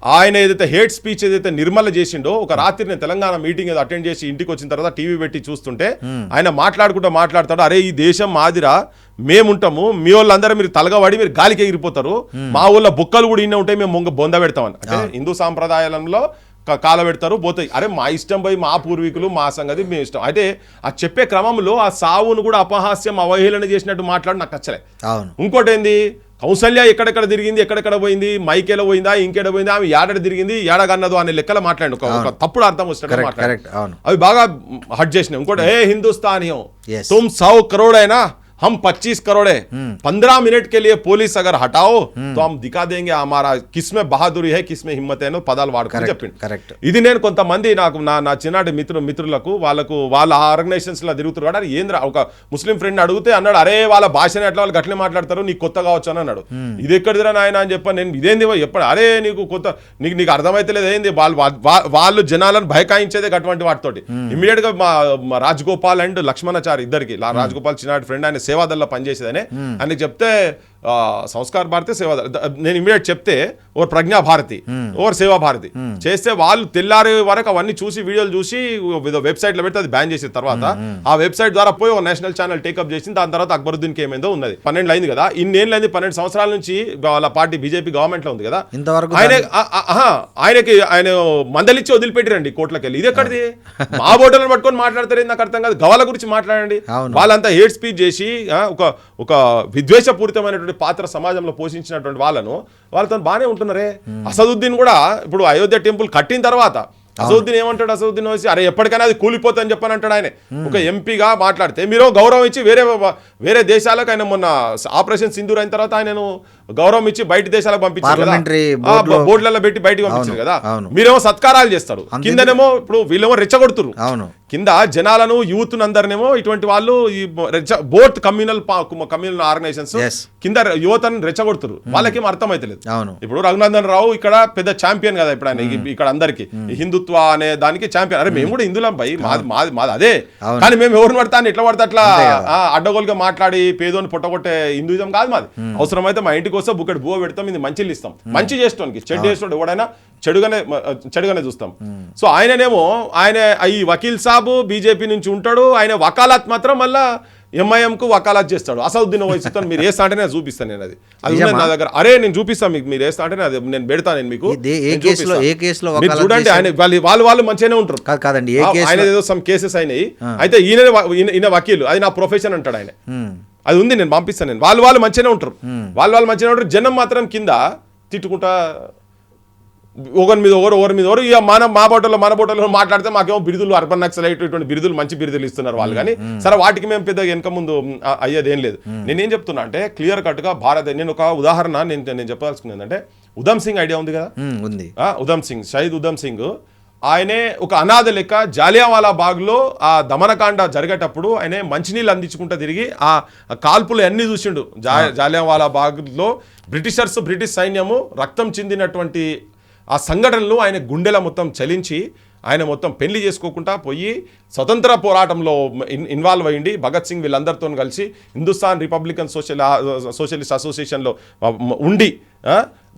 ఆయన ఏదైతే హేట్ స్పీచ్ ఏదైతే నిర్మల చేసిండో, ఒక రాత్రి నేను తెలంగాణ మీటింగ్ ఏదో అటెండ్ చేసి ఇంటికి వచ్చిన తర్వాత టీవీ పెట్టి చూస్తుంటే ఆయన మాట్లాడతాడు, అరే ఈ దేశం మాదిరా మేముంటాము, మీ వాళ్ళందరూ మీరు తలగబడి మీరు గాలికి ఎగిరిపోతారు, మా ఊళ్ళో బుక్కలు కూడా ఇన్ని ఉంటాయి, మేము బొంద పెడతామని. అంటే హిందూ సాంప్రదాయాలలో కాల పెడతారు పోతాయి. అరే మా ఇష్టం పోయి మా పూర్వీకులు మా సంగతి మేము ఇష్టం. అయితే ఆ చెప్పే క్రమంలో ఆ సావును కూడా అపహాస్యం అవహేళన చేసినట్టు మాట్లాడి నాకు నచ్చలే. ఇంకోటి ఏంది, కౌసల్య ఎక్కడెక్కడ తిరిగింది, ఎక్కడెక్కడ పోయింది, మైకేలో పోయిందా, ఇంకేడ పోయిందా, ఆమె ఏడాడ తిరిగింది, ఏడగన్నదో అనే లెక్కలో మాట్లాడు, ఒక తప్పుడు అర్థం వచ్చినట్టు మాట్లాడు. అవి బాగా హట్ చేసినాయి. ఇంకోటి ఏ హిందుస్థానీ तुम 100 करोड़ है ना, हम 25 करोड़ है, 15 मिनट के लिए पुलिस अगर हटाओ तो हम दिखा देंगे हमारा किसमें बहादुरी है किसमें हिम्मत है పదాలు వాడుకొని చెప్పిండు. ఇది నేను కొంతమంది నాకు నా చిన్నటి మిత్రులకు వాళ్ళ ఆర్గనైజేషన్స్ లో తిరుగుతారు కదా, ఏంద్ర ఒక ముస్లిం ఫ్రెండ్ అడిగితే అన్నాడు, అరే వాళ్ళ భాషని ఎట్లా వాళ్ళు గట్లే మాట్లాడతారు, నీకు కొత్త కావచ్చు అని అన్నాడు. ఇది ఎక్కడిదిరా నాయన అని చెప్పాను నేను. ఇదేంది చెప్పాడు, అరే నీకు కొత్త నీకు అర్థమైతే లేదు ఏంది, వాళ్ళు జనాలను భయకాయించేదే అటువంటి వాటితోటి. ఇమీడియట్ గా మా రాజగోపాల్ అండ్ లక్ష్మణాచారి ఇద్దరికి, రాజగోపాల్ చిన్నటి ఫ్రెండ్, ఆయన సేవాదల్లో పనిచేసేదని ఆయనకి చెప్తే సంస్కార్ భారతి సేవాదల్, నేను ఇమీడియట్ చెప్తే ఓర్ ప్రజ్ఞా భారతి ఓర్ సేవా భారతి చేస్తే వాళ్ళు తెల్లారి వరకు అవన్నీ చూసి వీడియోలు చూసి వెబ్సైట్ లో పెడితే అది బ్యాన్ చేసిన తర్వాత ఆ వెబ్సైట్ ద్వారా పోయి ఒక నేషనల్ ఛానల్ టేకప్ చేసింది. దాని తర్వాత అక్బరుద్దీన్ కి ఏమైందో ఉన్నది. 12 అయింది కదా, ఇన్నేళ్ళు అయింది, 12 సంవత్సరాల నుంచి వాళ్ళ పార్టీ బీజేపీ గవర్నమెంట్ లో ఉంది కదా, ఆయన మందలిచ్చి వదిలిపెట్టిరండి కోట్లకి వెళ్ళి. ఇది ఎక్కడిది, మా బోటలను పట్టుకొని మాట్లాడతారు, నాకు అర్థం కాదు. గవాల గురించి మాట్లాడండి. వాళ్ళంతా హేట్ స్పీచ్ చేసి ఒక విద్వేషపూరితమైనటువంటి పాత్ర సమాజంలో పోషించినటువంటి వాళ్ళతో బాగానే ఉంటున్నారే. అసదుద్దీన్ కూడా ఇప్పుడు అయోధ్య టెంపుల్ కట్టిన తర్వాత అసదుద్దీన్ ఏమంటాడు, అసదుద్దీన్ వచ్చి అరే ఎప్పటికైనా అది కూలిపోతుందని చెప్పని అంటాడు. ఆయన ఒక ఎంపీగా మాట్లాడితే మీరు గౌరవం ఇచ్చి వేరే దేశాలకు, ఆయన మొన్న ఆపరేషన్ సింధూర్ అయిన తర్వాత ఆయనను గౌరవం ఇచ్చి బయట దేశాలకు పంపించారు కదా, బోర్డులలో పెట్టి బయటకు పంపించారు కదా, మీరేమో సత్కారాలు చేస్తారు, కిందనేమో ఇప్పుడు వీళ్ళేమో రెచ్చగొడుతురు, కింద జనాలను యూత్ అందరినేమో ఇటువంటి వాళ్ళు బోత్ కమ్యూనల్ ఆర్గనైజేషన్స్ కింద యువతను రెచ్చగొడుతురు, వాళ్ళకేం అర్థమైతలేదు. ఇప్పుడు రఘునందన్ రావు ఇక్కడ పెద్ద ఛాంపియన్ కదా, ఇప్పుడు ఆయన ఇక్కడ అందరికి హిందుత్వ అనే దానికి ఛాంపియన్. అరే మేము కూడా హిందువులం భయ్, మాది అదే, కానీ మేము ఎవరిని పడతా ఎట్లా పడితే అట్లా అడ్డగోలుగా మాట్లాడి పేదోని పొట్టగొట్టే హిందూయిజం కాదు మాది. అవసరమైతే మా ఇంటికి వస్తే బుక్కడి బువ్వ పెడతాం, ఇది మంచిలు ఇస్తాం, మంచి చేస్తానికి, చెడు చేస్తాడు ఎవడైనా చెడుగానే చూస్తాం. సో ఆయన ఈ వకీల్ సాబు బీజేపీ నుంచి ఉంటాడు, ఆయన వకాలత్ మాత్రం మళ్ళా ఎంఐఎంకు వకాలత్ చేస్తాడు. అసదుద్దీన్ ఓవైసీతో మీరు వేస్తా అంటే నేను చూపిస్తాను, నేను అది నా దగ్గర, అరే నేను చూపిస్తాను మీకు, మీరు వేస్తా అంటే నేను పెడతాను, నేను మీకు చూడండి. ఆయన వాళ్ళు మంచిగానే ఉంటారు కాదండి, ఆయన ఏదో సమ్ కేసెస్ అయినాయి, అయితే ఈయన వకీలు, అది నా ప్రొఫెషన్ అంటాడు ఆయన, అది ఉంది, నేను పంపిస్తాను. నేను వాళ్ళు మంచిగానే ఉంటారు, వాళ్ళు మంచిగానే ఉంటారు, జనం మాత్రం కింద తిట్టుకుంటా ఒకరి మీద ఒకరు ఇక మా బోటలో మాట్లాడితే మాకేమో బిరుదులు అర్బన్ నక్సలైట్ ఇటువంటి బిరుదులు మంచి బిరుదులు ఇస్తున్నారు వాళ్ళు. కానీ సరే వాటికి మేము పెద్ద వెనక ముందు అయ్యేది ఏం లేదు. నేనేం చెప్తున్నా అంటే క్లియర్ కట్ గా నేను ఒక ఉదాహరణ నేను చెప్పాల్సింది ఏంటంటే, ఉధమ్ సింగ్ ఐడియా ఉంది కదా, ఉంది, ఉధమ్ సింగ్, షహీద్ ఉధమ్ సింగ్, ఆయనే ఒక అనాథ లెక్క జాలియావాలా బాగ్లో ఆ దమనకాండ జరిగేటప్పుడు ఆయన మంచినీళ్ళు అందించుకుంటూ తిరిగి ఆ కాల్పులు అన్ని చూసిండు. జాలియావాలా బాగ్లో బ్రిటిష్ సైన్యము రక్తం చెందినటువంటి ఆ సంఘటనలు ఆయన గుండెల మొత్తం చలించి ఆయన మొత్తం పెళ్లి చేసుకోకుండా పోయి స్వతంత్ర పోరాటంలో ఇన్వాల్వ్ అయ్యింది. భగత్ సింగ్ వీళ్ళందరితో కలిసి హిందుస్థాన్ రిపబ్లికన్ సోషలిస్ట్ అసోసియేషన్లో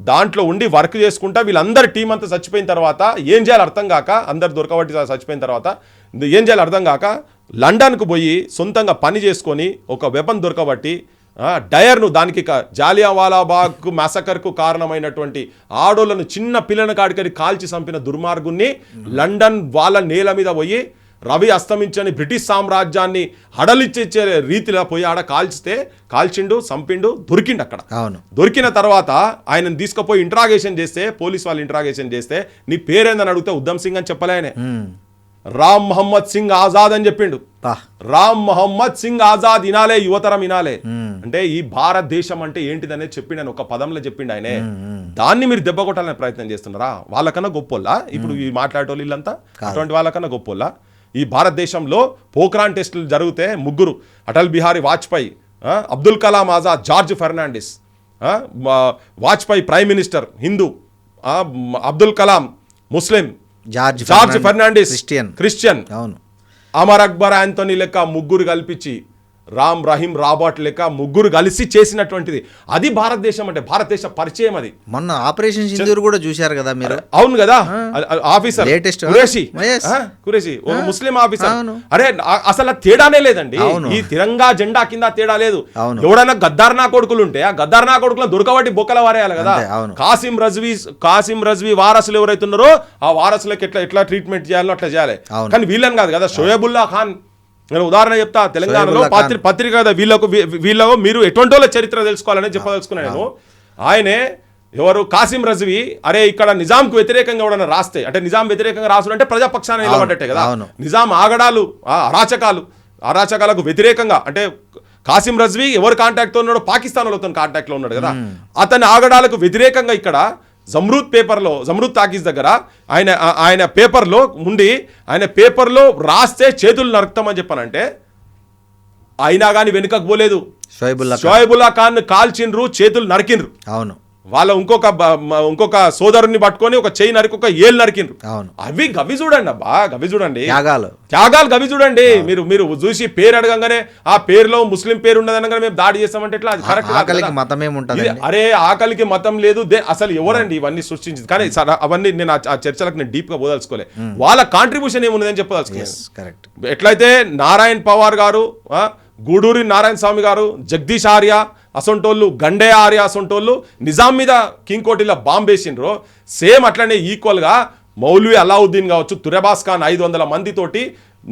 దాంట్లో ఉండి వర్క్ చేసుకుంటా వీళ్ళందరి టీం అంతా చచ్చిపోయిన తర్వాత ఏం చేయాలి అర్థం కాక, అందరు దొరకబట్టి చచ్చిపోయిన తర్వాత ఏం చేయాలి అర్థం కాక లండన్కు పోయి సొంతంగా పని చేసుకొని ఒక వెపన్ దొరకబట్టి డయర్ను, దానికి జాలియావాలా బాగ్ మ్యాసకర్కు కారణమైనటువంటి ఆడోళ్లను చిన్న పిల్లల కాడికని కాల్చి చంపిన దుర్మార్గుణ్ణి లండన్ వాళ్ళ నేల మీద పోయి రవి అస్తమించని బ్రిటిష్ సామ్రాజ్యాన్ని హడలిచ్చే రీతిలో పోయి ఆడ కాల్చిండు, చంపిండు, దొరికిండు అక్కడ. దొరికిన తర్వాత ఆయనను తీసుకుపోయి ఇంట్రాగేషన్ చేస్తే, పోలీస్ వాళ్ళు ఇంట్రాగేషన్ చేస్తే నీ పేరేందని అడిగితే ఉధమ్ సింగ్ అని చెప్పలే, ఆయన రామ్ మొహమ్మద్ సింగ్ ఆజాద్ అని చెప్పిండు. రామ్ మొహమ్మద్ సింగ్ ఆజాద్ ఇనాలే, యువతరం ఇనాలే. అంటే ఈ భారతదేశం అంటే ఏంటిదనేది చెప్పిండు, ఒక పదంలో చెప్పిండు ఆయనే. దాన్ని మీరు దెబ్బ కొట్టాలనే ప్రయత్నం చేస్తున్నారా? వాళ్ళకన్నా గొప్పోళ్ళా ఇప్పుడు ఈ మాట్లాడేటోళ్ళు వీళ్ళంతా? అటువంటి వాళ్ళకన్నా గొప్పోళ్ళా? ఈ భారతదేశంలో పోఖ్రాన్ టెస్టులు జరిగితే ముగ్గురు, Atal Bihari Vajpayee, Abdul Kalam Azad, George Fernandes, Vajpayee prime minister Hindu, Abdul Kalam Muslim, George Fernandes Christian, Amar Akbar Anthony లెక్క ముగ్గురు కల్పించి రామ్ రహీం రాబర్ట్ లెక్క ముగ్గురు కలిసి చేసినటువంటిది. అది భారతదేశం అంటే, భారతదేశ పరిచయం అది. మొన్న ఆపరేషన్ సింధూర్ కూడా చూశారు కదా మీరు. అవును కదా, ఆఫీసర్ లేటెస్ట్ కురేషి ఒక ముస్లిం ఆఫీసర్. అరే అసలు తేడానే లేదండి, ఈ తిరంగా జెండా కింద తేడా లేదు. ఎవడైనా గద్దార్నా కొడుకులు ఉంటే ఆ గద్దార్నా కొడుకులను దొరకబట్టి బొక్కల వారేయాలి కదా. కాసిం రజ్వీ వారసులు ఎవరైతే ఉన్నారో ఆ వారసులకు ఎట్లా ట్రీట్మెంట్ చేయాలో అట్లా చేయాలి. కానీ వీళ్ళని కాదు కదా. షోయబుల్లా ఖాన్, నేను ఉదాహరణ చెప్తా, తెలంగాణలో పత్రిక వీళ్ళకు మీరు ఎటువంటి వాళ్ళ చరిత్ర తెలుసుకోవాలని చెప్పదలుచుకున్నాను నేను. ఆయనే ఎవరు, కాసిం రజ్వీ. అరే ఇక్కడ నిజాంకు వ్యతిరేకంగా ఎవడన్నా రాస్తే, అంటే నిజాం వ్యతిరేకంగా రాసుడు అంటే ప్రజాపక్షాన్ని నిలబడ్డట్టే కదా. నిజాం ఆగడాలు అరాచకాలకు వ్యతిరేకంగా, అంటే కాసిం రజ్వీ ఎవరు కాంటాక్ట్ ఉన్నాడో పాకిస్తాన్ వాళ్ళతో కాంటాక్ట్ లో ఉన్నాడు కదా. అతని ఆగడాలకు వ్యతిరేకంగా ఇక్కడ జమ్రూద్ తాకీస్ దగ్గర ఆయన పేపర్లో ఉండి ఆయన పేపర్లో రాస్తే చేతులు నరుకుతామని చెప్పానంటే అయినా కానీ వెనుకకు పోలేదు. షోయబుల్లా ఖాన్ కాల్చిండ్రు, చేతులు నరికిండ్రు. అవును, వాళ్ళ ఇంకొక సోదరుని పట్టుకొని ఒక చెయ్యి నరికి ఒక ఏళ్ళు నరికిండ్రు. గవి చూడండి అబ్బా, గవి చూడండి, త్యాగాలు గవి చూడండి. మీరు చూసి పేరు అడగంగానే ఆ పేరులో ముస్లిం పేరు ఉన్నదనగానే మేము దాడి చేస్తామంటే ఎట్లా? అది కరెక్ట్. మతమేముంటది? అరే ఆకలికి మతం లేదు. అసలు ఎవరండి ఇవన్నీ సృష్టించింది? కానీ అవన్నీ నేను ఆ చర్చలకు నేను డీప్ గా పోదలుచుకోలే. వాళ్ళ కాంట్రిబ్యూషన్ ఏమున్నదని చెప్పదలుచుకోలేదు. ఎట్లయితే నారాయణ్ పవార్ గారు, గూడూరి నారాయణ స్వామి గారు, జగదీష్ ఆర్య అసొంటోళ్ళు, గండే ఆర్య అసొంటోళ్ళు నిజాం మీద కింగ్ కోటిలో బాంబ్ వేసిండ్రు. సేమ్ అట్లనే ఈక్వల్గా మౌల్వీ అలావుద్దీన్ కావచ్చు, తురెబాస్ ఖాన్ 500 మందితోటి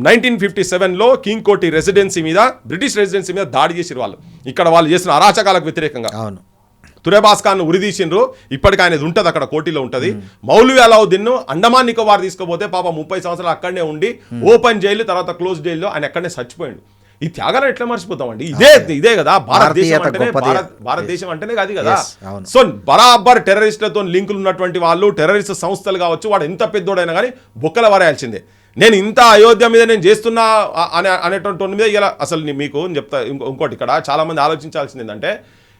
1957లో కింగ్ కోటి రెసిడెన్సీ మీద, బ్రిటిష్ రెసిడెన్సీ మీద దాడి చేసిరు వాళ్ళు. ఇక్కడ వాళ్ళు చేసిన అరాచకాలకు వ్యతిరేకంగా తురెబాస్ ఖాన్ ఉరిదీసిండ్రు. ఇప్పటికి ఆయనది ఉంటుంది, అక్కడ కోటిలో ఉంటుంది. మౌల్వీ అలావుద్దీన్ అండమాన్ నికోబార్ తీసుకుపోతే పాప 30 సంవత్సరాలు అక్కడనే ఉండి ఓపెన్ జైలు, తర్వాత క్లోజ్ జైల్లో ఆయన అక్కడనే చచ్చిపోయాడు. ఈ త్యాగాలను ఎట్లా మర్చిపోతామండి? ఇదే కదా భారతదేశం అంటేనే అది కదా. సో బరాబర్ టెర్రరిస్టులతో లింకులు ఉన్నటువంటి వాళ్ళు, టెర్రరిస్ట్ సంస్థలు కావచ్చు, వాడు ఎంత పెద్దోడైనా కానీ బొక్కల వరాయాల్సిందే. నేను ఇంత అయోధ్య మీద నేను చేస్తున్నా అనేటువంటి మీద ఇలా అసలు మీకు చెప్తా. ఇంకోటి ఇక్కడ చాలా మంది ఆలోచించాల్సింది ఏంటంటే,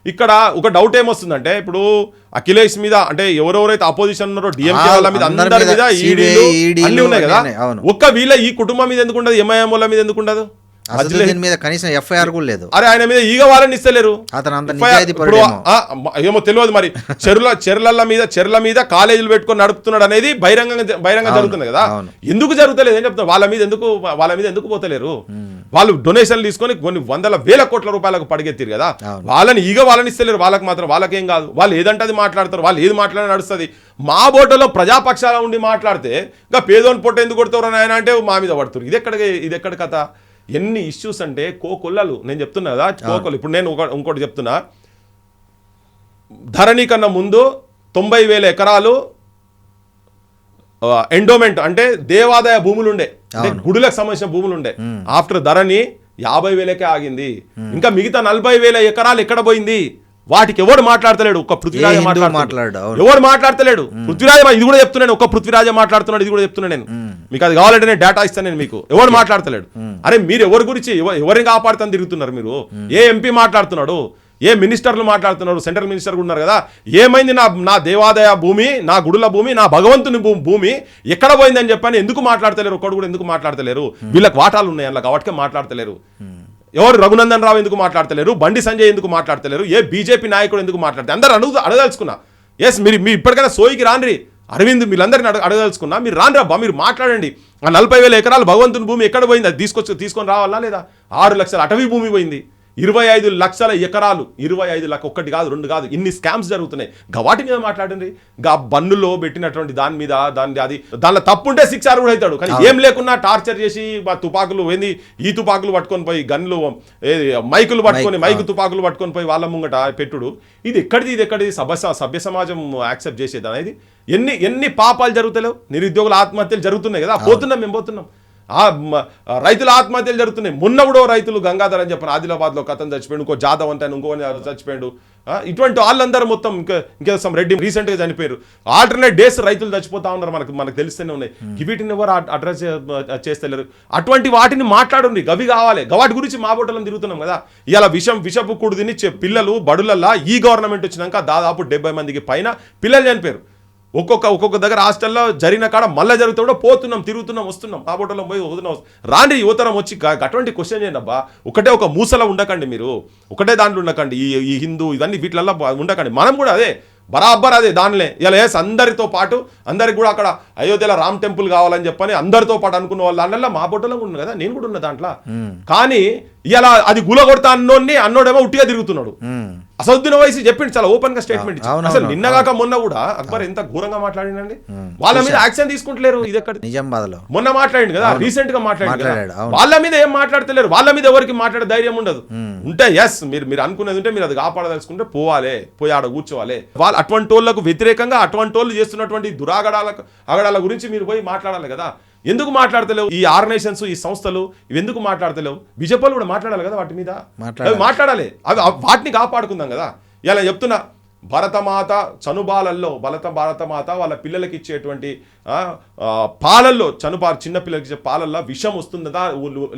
ఇక్కడ ఒక డౌట్ ఏమొస్తుందంటే, ఇప్పుడు అఖిలేష్ మీద, అంటే ఎవరెవరైతే అపోజిషన్ ఉన్నారో డిఎంకే వాళ్ళ మీద, అందరి మీద ఈడీలు అన్ని ఉన్నాయి కదా. ఒక్క వీళ్ళ ఈ కుటుంబం మీద ఎందుకు ఉండదు? ఎంఐఎం వాళ్ళ మీద ఎందుకు ఉండదు? మీద కనీసం ఎఫ్ఐఆర్ కూడా లేదు. అరే ఆయన మీద ఈగ వాళ్ళని ఇస్తలేరు. ఏమో తెలియదు మరి. చెర్ల మీద కాలేజీలు పెట్టుకొని నడుపుతున్నాడు అనేది బహిరంగ జరుగుతుంది కదా. ఎందుకు జరుగుతలేదు ఏం చెప్తున్నారు? వాళ్ళ మీద ఎందుకు పోతలేరు? వాళ్ళు డొనేషన్లు తీసుకొని కొన్ని 100,000 కోట్ల రూపాయలకు పడిగెత్తిరు కదా. వాళ్ళని ఇస్తలేరు. వాళ్ళకి మాత్రం వాళ్ళకేం కాదు, వాళ్ళు ఏదంటే అది మాట్లాడతారు. వాళ్ళు ఏది మాట్లాడినా నడుస్తుంది. మా బోటలో ప్రజాపక్షాల ఉండి మాట్లాడితే ఇంకా పేదోని పొట్ట ఎందుకు కొడతారు అని ఆయన అంటే మా మీద పడుతున్నారు. ఇది ఎక్కడ కథ? ఎన్ని ఇష్యూస్ అంటే కోకొల్లలు. నేను చెప్తున్నా కదా, కోకొల్లు. ఇప్పుడు నేను ఇంకోటి చెప్తున్నా. ధరణి కన్నా ముందు 90,000 ఎకరాలు ఎండోమెంట్ అంటే దేవాదాయ భూములు ఉండే, గుడులకు సంబంధించిన భూములు ఉండే. ఆఫ్టర్ ధరణి 50,000కే ఆగింది. ఇంకా మిగతా 40,000 ఎకరాలు ఎక్కడ పోయింది? వాటికి ఎవడు మాట్లాడతలేడు. ఒక్క పృథ్వీరాజ మాట్లాడు, ఎవడు మాట్లాడతలేడు. పృథ్వీరాజ, ఇది కూడా చెప్తున్నాను, ఒక్క పృథ్వీరాజ మాట్లాడుతున్నాడు. ఇది కూడా చెప్తున్నాను నేను. మీకు అది కావాలంటే నేను డేటా ఇస్తాను నేను మీకు. ఎవడు మాట్లాడతలేడు. అరే మీరు ఎవరి గురించి ఎవరిని కాపాడుతాను తిరుగుతున్నారు మీరు? ఏ ఎంపీ మాట్లాడుతున్నాడు? ఏ మినిస్టర్లు మాట్లాడుతున్నారు? సెంట్రల్ మినిస్టర్ కూడా ఉన్నారు కదా. ఏమైంది? నా దేవాదాయ భూమి, నా గుడుల భూమి, నా భగవంతుని భూమి ఎక్కడ పోయిందని చెప్పని ఎందుకు మాట్లాడతలేరు? ఒక్కడు కూడా ఎందుకు మాట్లాడతలేరు? వీళ్ళకి వాటాలు ఉన్నాయి అలా కాబట్టి మాట్లాడతలేరు. ఎవరు రఘునందన్ రావు ఎందుకు మాట్లాడతలేరు? బండి సంజయ్ ఎందుకు మాట్లాడతలేరు? ఏ బీజేపీ నాయకుడు ఎందుకు మాట్లాడతారు? అందరూ అడగదలుచుకున్నా. ఎస్, మీరు ఇప్పటికైనా సోయికి రాండ్రి. అరవింద్ వీళ్ళందరినీ అడగదలుచుకున్నా. మీరు రాండ్రబ్బా, మీరు మాట్లాడండి. ఆ 40,000 ఎకరాలు భగవంతుని భూమి ఎక్కడ పోయింది? అది తీసుకొని రావాలా లేదా? 6 లక్షల అటవీ భూమి పోయింది. 25 లక్షల ఎకరాలు, 25 లక్ష, ఒకటి కాదు 2 కాదు, ఇన్ని స్కామ్స్ జరుగుతున్నాయి. వాటి మీద మాట్లాడండి. బన్నులో పెట్టినటువంటి దాని మీద దానిలో తప్పుంటే 6 కూడా అవుతాడు. కానీ ఏం లేకున్నా టార్చర్ చేసి తుపాకులు ఏంది, ఈ తుపాకులు పట్టుకొని పోయి, గన్లు మైకులు పట్టుకొని, తుపాకులు పట్టుకొని పోయి వాళ్ళ ముంగట పెట్టుడు. ఇది ఎక్కడిది? సభ్య సమాజం యాక్సెప్ట్ చేసేది అనేది? ఎన్ని పాపాలు జరుగుతలేవు? నిరుద్యోగుల ఆత్మహత్యలు జరుగుతున్నాయి కదా. మేము పోతున్నాం. రైతుల ఆత్మహత్యలు జరుగుతున్నాయి. మొన్న కూడా రైతులు గంగాధర్ అని చెప్పిన ఆదిలాబాద్లో కథను చచ్చిపోయాడు, ఇంకో జాదవ్ అంటే ఇంకో చచ్చిపోయాడు. ఇటువంటి వాళ్ళందరూ మొత్తం ఇంకా రెడ్డి రీసెంట్గా చనిపోయారు. ఆల్టర్నేట్ డేస్ రైతులు చచ్చిపోతా ఉన్నారు. మనకు తెలుస్తూనే ఉన్నాయి. వీటిని ఎవరు అడ్రస్ చేస్తలేరు. అటువంటి వాటిని మాట్లాడండి. గవి కావాలి. వాటి గురించి మా బోటలను తిరుగుతున్నాం కదా. ఇలా విషపు కుడు తిని పిల్లలు బడులల్లా ఈ గవర్నమెంట్ వచ్చినాక దాదాపు 70 మందికి పైన పిల్లలు చనిపోయారు. ఒక్కొక్క దగ్గర హాస్టల్లో జరిగిన కాడ మళ్ళీ జరుగుతూ కూడా పోతున్నాం, తిరుగుతున్నాం, వస్తున్నాం, ఆ బోటలో పోయి వస్తున్నాం. రాండి యువతరం వచ్చి అటువంటి క్వశ్చన్ చేయండి అబ్బా. ఒకటే ఒక మూసలో ఉండకండి, మీరు ఒకటే దాంట్లో ఉండకండి, ఈ హిందూ ఇవన్నీ వీటిలల్లో ఉండకండి. మనం కూడా అదే బరాబర్ అదే దానిలే ఇలా ఎస్ అందరితో పాటు అందరికి కూడా అక్కడ అయోధ్యలో రామ్ టెంపుల్ కావాలని చెప్పని అందరితో పాటు అనుకున్న వాళ్ళు దాంట్లో మా బొట్టలో ఉన్నా కదా, నేను కూడా ఉన్నా దాంట్లో. కానీ ఇలా అది గులగొడతా అన్నోడేమో ఉట్టిగా తిరుగుతున్నాడు. అసదుద్దీన్ ఓవైసీ చెప్పిండు చాలా ఓపెన్ గా స్టేట్మెంట్ ఇచ్చి. అసలు నిన్నగాక మొన్న కూడా అక్బర్ ఎంత ఘోరంగా మాట్లాడిందండి. వాళ్ళ మీద యాక్షన్ తీసుకుంటలేరు. ఇది ఎక్కడ నిజామాబాద్లో మొన్న మాట్లాడిండు కదా, రీసెంట్ గా మాట్లాడాడు. వాళ్ళ మీద ఏం మాట్లాడతలేరు, వాళ్ళ మీద ఎవరికి మాట్లాడే ధైర్యం ఉండదు. ఉంటే ఎస్ మీరు అనుకునేది ఉంటే మీరు అది కాపాడదలుచుకుంటే పోవాలి, పోయి ఆడ కూర్చోవాలి. వాళ్ళు అటువంటి వాళ్ళకు వ్యతిరేకంగా అటువంటి వాళ్ళు చేస్తున్నటువంటి అగడాల గురించి మీరు పోయి మాట్లాడాలి కదా. ఎందుకు మాట్లాడతలేవు ఈ ఆర్గనైజేషన్స్, ఈ సంస్థలు ఇవి ఎందుకు మాట్లాడతలేవు? బీజేపీలు కూడా మాట్లాడాలి కదా వాటి మీద, మాట్లాడాలి. అవి వాటిని కాపాడుకుందాం కదా. ఇలా చెప్తున్నా, భరతమాత చనుబాలల్లో భారతమాత వాళ్ళ పిల్లలకి ఇచ్చేటువంటి పాలల్లో చిన్న పిల్లలకి ఇచ్చే పాలల్లో విషం వస్తుందా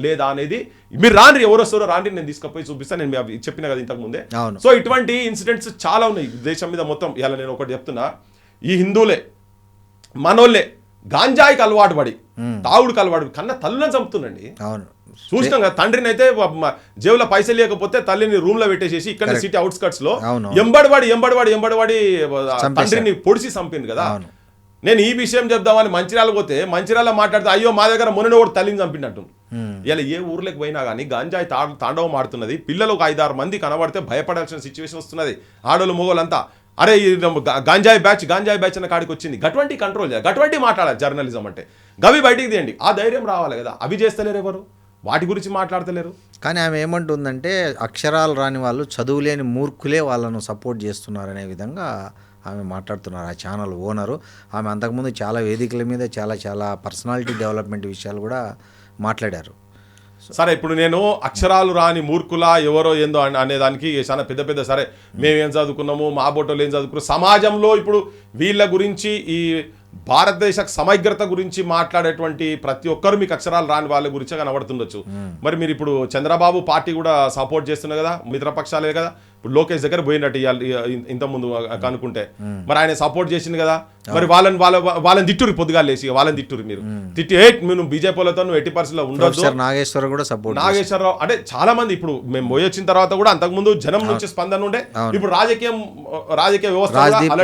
లేదా అనేది మీరు రాండి, ఎవరు వస్తారో రాండి, నేను తీసుకుపోయి చూపిస్తాను. నేను చెప్పిన కదా ఇంతకు ముందే. సో ఇటువంటి ఇన్సిడెంట్స్ చాలా ఉన్నాయి దేశం మీద మొత్తం. ఇలా నేను ఒకటి చెప్తున్నా, ఈ హిందువులే మనోళ్ళే గాంజాయికి అలవాటు పడి తాగుడికి అలవాటు కన్న తల్లిని చంపుతుందండి. చూసినాం కదా, తండ్రిని అయితే జేబులో పైసలు లేకపోతే తల్లిని రూమ్ లో పెట్టేసేసి ఇక్కడ సిటీ అవుట్స్కట్స్ లో ఎంబడివాడి తండ్రిని పొడిచి చంపింది కదా. నేను ఈ విషయం చెప్దామని మంచిర్యాల పోతే మంచిర్యాల మాట్లాడితే అయ్యో మా దగ్గర మొన్న కూడా తల్లిని చంపినట్టు. ఇలా ఏ ఊర్లోకి పోయినా కానీ గంజాయి తాండవం ఆడుతున్నది. పిల్లలు ఒక 5-6 మంది కనబడితే భయపడాల్సిన సిచ్యువేషన్ వస్తున్నది. ఆడోళ్ళు మొగోళ్ళంతా అరే గాంజాయి బ్యాచ్ అన్న కాడికి వచ్చింది. గటువంటి కంట్రోల్ చేయాలి, గటువంటి మాట్లాడాలి. జర్నలిజం అంటే గవి బయటికి తీయండి, ఆ ధైర్యం రావాలి కదా. అవి చేస్తలేరు, ఎవరు వాటి గురించి మాట్లాడతలేరు. కానీ ఆమె ఏమంటుందంటే అక్షరాలు రాని వాళ్ళు, చదువు లేని మూర్ఖులే వాళ్ళను సపోర్ట్ చేస్తున్నారనే విధంగా ఆమె మాట్లాడుతున్నారు. ఆ ఛానల్ ఓనరు ఆమె అంతకుముందు చాలా వేదికల మీద చాలా పర్సనాలిటీ డెవలప్మెంట్ విషయాలు కూడా మాట్లాడారు. సరే, ఇప్పుడు నేను అక్షరాలు రాని మూర్ఖుల ఎవరో ఏందో అనేదానికి చాలా పెద్ద సరే మేమేం చదువుకున్నాము, మా బోటోలు ఏం చదువుకున్నాము, సమాజంలో ఇప్పుడు వీళ్ళ గురించి ఈ భారతదేశ సమగ్రత గురించి మాట్లాడేటువంటి ప్రతి ఒక్కరు మీకు అక్షరాలు రాని వాళ్ళ గురించే కనబడుతుండొచ్చు. మరి మీరు ఇప్పుడు చంద్రబాబు పార్టీ కూడా సపోర్ట్ చేస్తున్నారు కదా, మిత్రపక్షాలే కదా. ఇప్పుడు లోకేష్ దగ్గర పోయినట్టు ఇంత ముందు కనుక్కుంటే మరి ఆయన సపోర్ట్ చేసింది కదా. మరి వాళ్ళని తిట్టురు, పొద్దుగా లేచి వాళ్ళని తిట్టురు. మీరు తిట్టి మీరు బీజేపీలతో నువ్వు 80% ఉండొద్దు. నాగేశ్వరరావు అంటే చాలా మంది ఇప్పుడు మేము పోయి వచ్చిన తర్వాత కూడా అంతకుముందు జనం నుంచి స్పందన ఉండే. ఇప్పుడు రాజకీయ వ్యవస్థ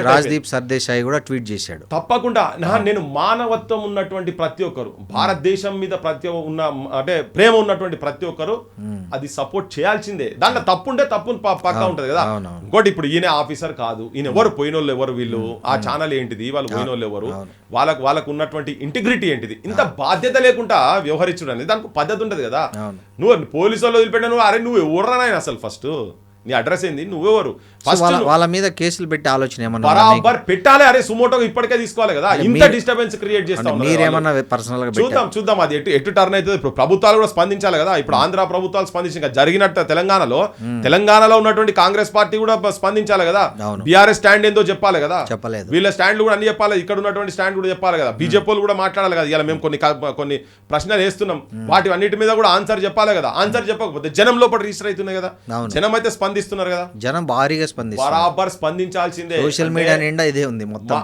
రాజ్దీప్ సర్దేశాయి కూడా ట్వీట్ చేశాడు. తప్పకుండా నేను మానవత్వం ఉన్నటువంటి ప్రతి ఒక్కరు, భారతదేశం మీద అంటే ప్రేమ ఉన్నటువంటి ప్రతి ఒక్కరు అది సపోర్ట్ చేయాల్సిందే. దాంట్లో తప్పుంటే తప్పు పక్కా ఉంటది కదా. ఇంకోటి ఇప్పుడు ఈయన ఆఫీసర్ కాదు, ఈయన ఎవరు పోయినోళ్ళు ఎవరు, వీళ్ళు ఆ ఛానల్ ఏంటిది, వాళ్ళు పోయినోళ్ళు ఎవరు, వాళ్ళకు ఉన్నటువంటి ఇంటిగ్రిటీ ఏంటిది, ఇంత బాధ్యత లేకుండా వ్యవహరించడం అనేది దానికి పద్ధతి ఉంటది కదా. నువ్వు పోలీసు వాళ్ళు వదిలిపెట్టా, నువ్వు అరే నువ్వు ఎవరన్నా అసలు ఫస్ట్ నీ అడ్రస్ ఏంది, నువ్వెవరు, వాళ్ళ మీద కేసులు పెట్టి ఆలోచన ఏమన్నా బరాబర్ పెట్టాలి. అరే సుమోటో ఇప్పటికే తీసుకోవాలి కదా. ఇంత డిస్టర్బెన్స్ క్రియేట్ చేస్తాం. చూద్దాం అది ఎటు టర్న్ అవుతుంది. ఇప్పుడు ప్రభుత్వాలు కూడా స్పందించాలి కదా. ఇప్పుడు ఆంధ్ర ప్రభుత్వాలు స్పందించి జరిగినట్టు తెలంగాణలో ఉన్నటువంటి కాంగ్రెస్ పార్టీ కూడా స్పందించాలి కదా. బీఆర్ఎస్ స్టాండ్ ఏందో చెప్పాలి కదా. వీళ్ళ స్టాండ్లు కూడా అన్ని చెప్పాలి, ఇక్కడ ఉన్నటువంటి స్టాండ్ కూడా చెప్పాలి కదా. బీజేపీ కూడా మాట్లాడాలి కదా. ఇలా మేము కొన్ని ప్రశ్నలు వేస్తున్నాం, వాటి అన్నిటి మీద కూడా ఆన్సర్ చెప్పాలి కదా. ఆన్సర్ చెప్పకపోతే జనం లోపల రిజిస్టర్ అవుతున్నాయి కదా. జనం అయితే స్పందిస్తున్నారు కదా. జనం భారీగా బరాబర్ స్పందించాల్సిందే. సోషల్ మీడియా నిండా ఇదే ఉంది మొత్తం.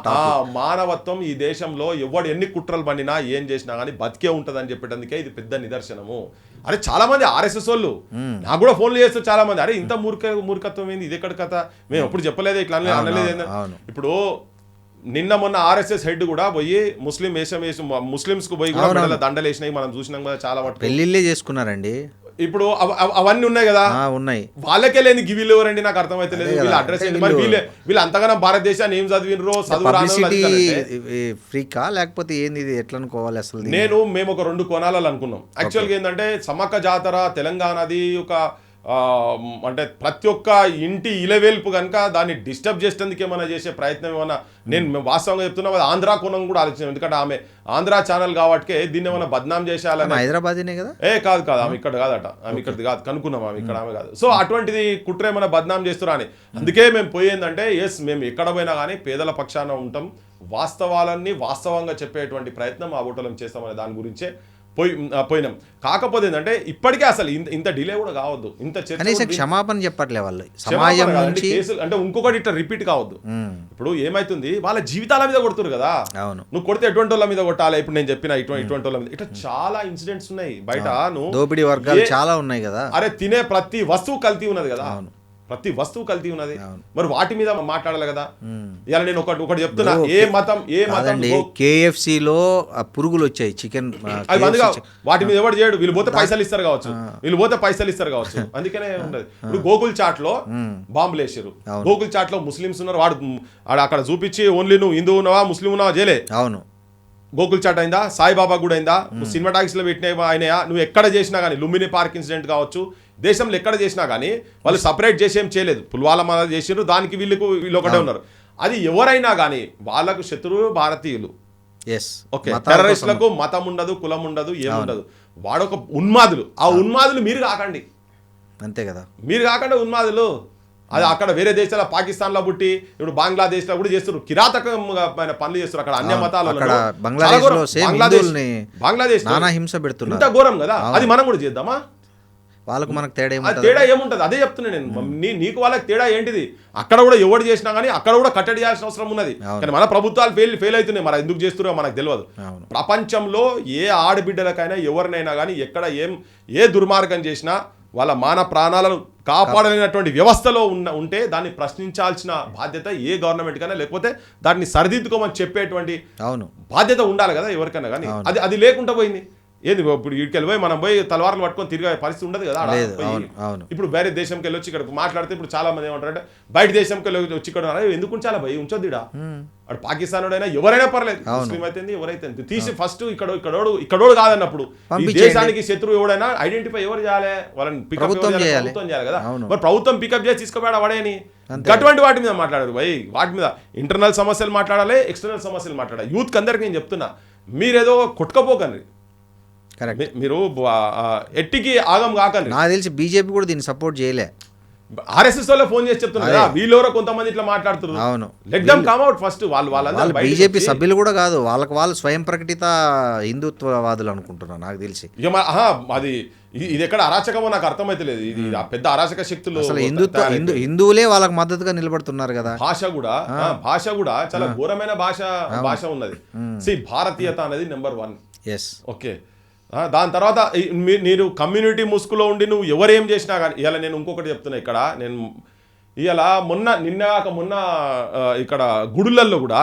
మానవత్వం ఈ దేశంలో ఎవడు ఎన్ని కుట్రలు పండినా ఏం చేసినా కానీ బతికే ఉంటదని చెప్పేటందుకే ఇది పెద్ద నిదర్శనము. అరే చాలా మంది ఆర్ఎస్ఎస్ వాళ్ళు నాకు కూడా ఫోన్లు చేస్తారు చాలా మంది. అరే ఇంత మూర్ఖత్వం ఏంది, ఇది ఎక్కడ కథ, మేము ఎప్పుడు చెప్పలేదు ఇట్లా అనలేదు. ఇప్పుడు నిన్న మొన్న ఆర్ఎస్ఎస్ హెడ్ కూడా పోయి ముస్లింస్ కు పోయి కూడా దండలు వేసినాయి, మనం చూసినాం కదా. చాలా మటుకు పెళ్లిళ్ళే చేసుకున్నారండి. ఇప్పుడు అవన్నీ ఉన్నాయి కదా, ఉన్నాయి. వాళ్ళకే లేని గివిలు ఎవరండి నాకు అర్థమైతే లేదు. వీళ్ళ అడ్రస్ ఏంటి, మరి వీళ్ళు అంతగానో భారతదేశాన్ని ఏం చదివినరో, ఫ్రీకా లేకపోతే ఏంది, ఇది ఎట్లా అనుకోవాలి అసలు? మేము ఒక 2 కోణాలు అనుకున్నాం. యాక్చువల్గా ఏంటంటే సమ్మక్క జాతర తెలంగాణది ఒక అంటే ప్రతి ఒక్క ఇంటి ఇలవేల్పు కనుక దాన్ని డిస్టర్బ్ చేసేందుకు ఏమైనా చేసే ప్రయత్నం ఏమన్నా, నేను వాస్తవంగా చెప్తున్నా అది ఆంధ్ర కోణం కూడా ఆలోచన. ఎందుకంటే ఆమె ఆంధ్ర ఛానల్ కాబట్టి దీన్ని ఏమైనా బద్నాం చేసేయాలని. హైదరాబాద్ కదా, కాదు ఆమె ఇక్కడ కాదట, ఆమె ఇక్కడిది కాదు, కనుక్కున్నాం ఆమె ఇక్కడ ఆమె కాదు. సో అటువంటిది కుట్ర ఏమైనా బద్నాం చేస్తున్నా అని. అందుకే మేము పోయేందంటే ఎస్ మేము ఎక్కడ పోయినా కానీ పేదల పక్షాన ఉంటాం, వాస్తవాలన్నీ వాస్తవంగా చెప్పేటువంటి ప్రయత్నం ఆ ఓటర్లం చేస్తామనే దాని గురించే పోయినాం. కాకపోతే ఏంటంటే ఇప్పటికే అసలు ఇంత డిలే కూడా కావద్దు, ఇంత కనీసం క్షమాపణ చెప్పట్లే వాళ్ళు సమాజం నుంచి. కేసులు అంటే ఇంకొకటి ఇట్లా రిపీట్ కావద్దు. ఇప్పుడు ఏమైతుంది, వాళ్ళ జీవితాల మీద కొడుతురు కదా. అవును, నువ్వు కొడితే ఎటువంటి వాళ్ళ మీద కొట్టాలి, ఇప్పుడు నేను చెప్పిన ఇటువంటి వాళ్ళ మీద ఇట్లా చాలా ఇన్సిడెంట్స్ ఉన్నాయి బయట. నువ్వు దోపిడీ వర్గాలు చాలా ఉన్నాయి కదా. అరే తినే ప్రతి వస్తువు కల్తీ ఉన్నది కదా, ప్రతి వస్తువు కల్తీ ఉన్నది. మరి వాటి మీద మాట్లాడాలి కదా. ఇలా నేను ఒకటి చెప్తున్నా, ఏ మతం KFC లో పురుగులు వచ్చాయి, చికెన్ వాటి మీద ఎవరు చేయడు, వీళ్ళు పోతే పైసలు ఇస్తారు కావచ్చు, అందుకనే ఉండదు. ఇప్పుడు గోకుల్ చాట్ లో బాంబులు వేసారు, గోకుల్ చాట్ లో ముస్లిమ్స్ ఉన్నారు, వాడు అక్కడ చూపించి ఓన్లీ నువ్వు హిందూ ఉన్నావా ముస్లిం ఉన్నావా చేయలే. అవును, గోకుల్ చాట్ అయిందా, సాయిబాబా కూడా అయిందా, సినిమా టాక్స్ లో పెట్టిన అయినాయా, నువ్వు ఎక్కడ చేసినా కానీ, లుంబిని పార్క్ ఇన్సిడెంట్ కావచ్చు, దేశంలో ఎక్కడ చేసినా కానీ వాళ్ళు సపరేట్ చేసి ఏం చేయలేదు. పుల్వాలా చేసారు, దానికి వీళ్ళు ఒకటే ఉన్నారు. అది ఎవరైనా కానీ వాళ్ళకు శత్రువులు భారతీయులు. ఓకే, టెర్రరిస్టులకు మతం ఉండదు, కులం ఉండదు, ఏముండదు. వాడొక ఉన్మాదులు, ఆ ఉన్మాదులు మీరు కాకండి, అంతే కదా, మీరు కాకండి ఉన్మాదులు. అది అక్కడ వేరే దేశాల పాకిస్తాన్ లో పుట్టి ఇప్పుడు బంగ్లాదేశ్ లో కూడా చేస్తారు, కిరాతకమైన పనులు చేస్తారు. అక్కడ అన్య మతాలు, బంగ్లాదేశ్ హింస పెడుతున్నారు, ఇంత ఘోరం కదా. అది మనం కూడా చేద్దామా? వాళ్ళకు మనకు తేడా ఏముంటది, అదే చెప్తున్నా నేను. నీకు వాళ్ళకి తేడా ఏంటిది? అక్కడ కూడా ఎవరు చేసినా కానీ అక్కడ కూడా కట్టడి చేయాల్సిన అవసరం ఉన్నది. కానీ మన ప్రభుత్వాలు ఫెయిల్ అవుతున్నాయి, మరి ఎందుకు చేస్తున్నారో మనకు తెలియదు. ప్రపంచంలో ఏ ఆడబిడ్డలకైనా ఎవరినైనా కానీ ఎక్కడ ఏ దుర్మార్గం చేసినా వాళ్ళ మాన ప్రాణాలను కాపాడలేనటువంటి వ్యవస్థలో ఉంటే దాన్ని ప్రశ్నించాల్సిన బాధ్యత ఏ గవర్నమెంట్ కైనా, లేకపోతే దాన్ని సరిదిద్దుకోమని చెప్పేటువంటి బాధ్యత ఉండాలి కదా ఎవరికైనా కానీ. అది లేకుండా పోయింది. ఏది ఇప్పుడు ఇక్కడికి పోయి మనం పోయి తలవార్లు పట్టుకొని తిరిగే పరిస్థితి ఉండదు కదా. ఇప్పుడు వేరే దేశంకి వెళ్ళి వచ్చి ఇక్కడ మాట్లాడితే ఇప్పుడు చాలా మంది ఏమంటారంటే బయట దేశంకి వెళ్ళి వచ్చి ఇక్కడ ఎందుకు ఉంచాలా భయ్, ఉంచొద్దు ఇడా. అటు పాకిస్తానుడైనా ఎవరైనా పర్లేదు, ముస్లిం అయితే ఎవరైతే తీసి ఫస్ట్ ఇక్కడోడు కాదన్నప్పుడు ఈ దేశానికి శత్రువు ఎవడైనా ఐడెంటిఫై ఎవరు చేయాలి, వాళ్ళని ప్రభుత్వం చేయాలి కదా. మరి ప్రభుత్వం పికప్ చేసి తీసుకుపోయాడు వాడేని. అటువంటి వాటి మీద మాట్లాడారు భయ్, వాటి మీద ఇంటర్నల్ సమస్యలు మాట్లాడాలి, ఎక్స్టర్నల్ సమస్యలు మాట్లాడాలి. యూత్ అందరికి నేను చెప్తున్నా, మీరేదో కొట్టుకపోకండి, మీరు ఎట్టికి ఆగం కాకండి. నాకు తెలిసి బీజేపీ కూడా దీన్ని సపోర్ట్ చేయలే. RSS వాళ్ళే ఫోన్ చేసి చెప్తున్నారు కదా, వీళ్ళెవరో కొంతమంది ఇట్లా మాట్లాడుతున్నారు. అవును, let them come out first. వాళ్ళు బీజేపీ సభ్యులు కూడా కాదు, వాళ్ళు స్వయం ప్రకటిత హిందుత్వవాదులు అనుకుంటున్నారు నాకు తెలిసి. అది ఇది ఎక్కడ అరాచకమో నాకు అర్థమైతే లేదు. ఇది పెద్ద అరాచక శక్తులు, హిందువులే వాళ్ళకి మద్దతుగా నిలబడుతున్నారు కదా. భాష కూడా చాలా ఘోరమైన భాష ఉన్నది. భారతీయత అనేది నెంబర్ 1. ఓకే, దాని తర్వాత మీరు కమ్యూనిటీ ముసుగులో ఉండి నువ్వు ఎవరేం చేసినా కానీ. ఇలా నేను ఇంకొకటి చెప్తున్నా, ఇక్కడ నేను ఇలా మొన్న ఇక్కడ గుడులల్లో కూడా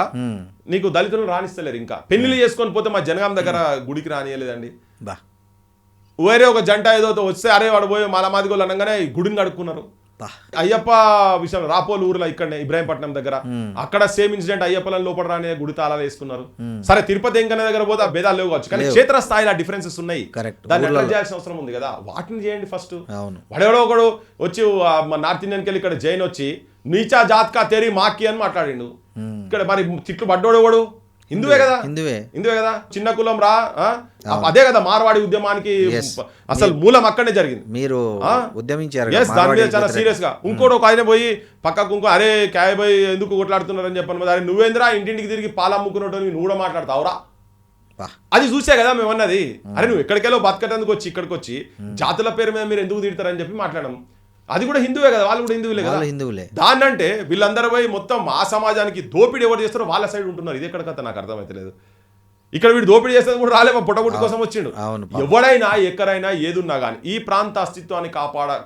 నీకు దళితులను రాణిస్తలేరు. ఇంకా పెళ్లిళ్ళు చేసుకొని పోతే మా జనగాం దగ్గర గుడికి రానియలేదండి. వేరే ఒక జంట ఏదో వస్తే అరే వాడు పోయి మాలమాదిగోళ్ళు అనగానే గుడిని కడుక్కున్నారు. అయ్యప్ప విషయం రాపోలు ఊర్లో ఇక్కడనే ఇబ్రాహీంపట్నం దగ్గర అక్కడ సేమ్ ఇన్సిడెంట్, అయ్యప్పలను లోపల రాని గుడి తాళాలు వేసుకున్నారు. సరే తిరుపతి ఎంకన్న దగ్గర పోతే ఆ భేదాలు లేవు కావచ్చు, కానీ క్షేత్ర స్థాయిలో డిఫరెన్సెస్ ఉన్నాయి. దాన్ని అట్లా చేయాల్సిన అవసరం ఉంది కదా. వాటిని చేయండి ఫస్ట్. వాడెవడో ఒకడు వచ్చి నార్త్ ఇండియన్కి వెళ్ళి ఇక్కడ జైన్ వచ్చి నీచా జాత్కా తేరీ మాకి అని మాట్లాడిండు. ఇక్కడ మరి తిట్లు పడ్డోడెవడు? హిందువే కదా, చిన్న కులం రా. అదే కదా మార్వాడి ఉద్యమానికి అసలు మూలం అక్కడనే జరిగింది. మీరు ఉద్యమించారు దాని మీద చాలా సీరియస్ గా. ఇంకోటి ఒక ఆయన పోయి పక్కకు అరే క్యాయ్ పోయి ఎందుకు కొట్లాడుతున్నారని చెప్పాను. అరే నువ్వేంద్రా ఇంటింటికి తిరిగి పాలు అమ్ముకున్నట్టు నువ్వు కూడా మాట్లాడతావురా. అది చూసే కదా మేము అన్నది. అరే నువ్వు ఎక్కడికెళ్ళో బతకటందుకు వచ్చి ఇక్కడికి వచ్చి జాతుల పేరు మీద మీరు ఎందుకు తిడతారని చెప్పి మాట్లాడడం. అది కూడా హిందువే కదా, వాళ్ళు కూడా హిందువులే కదా. దాన్ని అంటే వీళ్ళందరూ పోయి మొత్తం ఆ సమాజానికి దోపిడీ ఎవరు చేస్తారో వాళ్ళ సైడ్ ఉంటున్నారు. ఇది ఎక్కడ కథ నాకు అర్థమైతలేదు. ఇక్కడ వీడు దోపిడీ చేస్తే కూడా రాలేమో, పొట్టగుట్టి కోసం వచ్చిండు. ఎవడైనా ఎక్కడైనా ఏదున్నా కానీ ఈ ప్రాంత అస్తిత్వాన్ని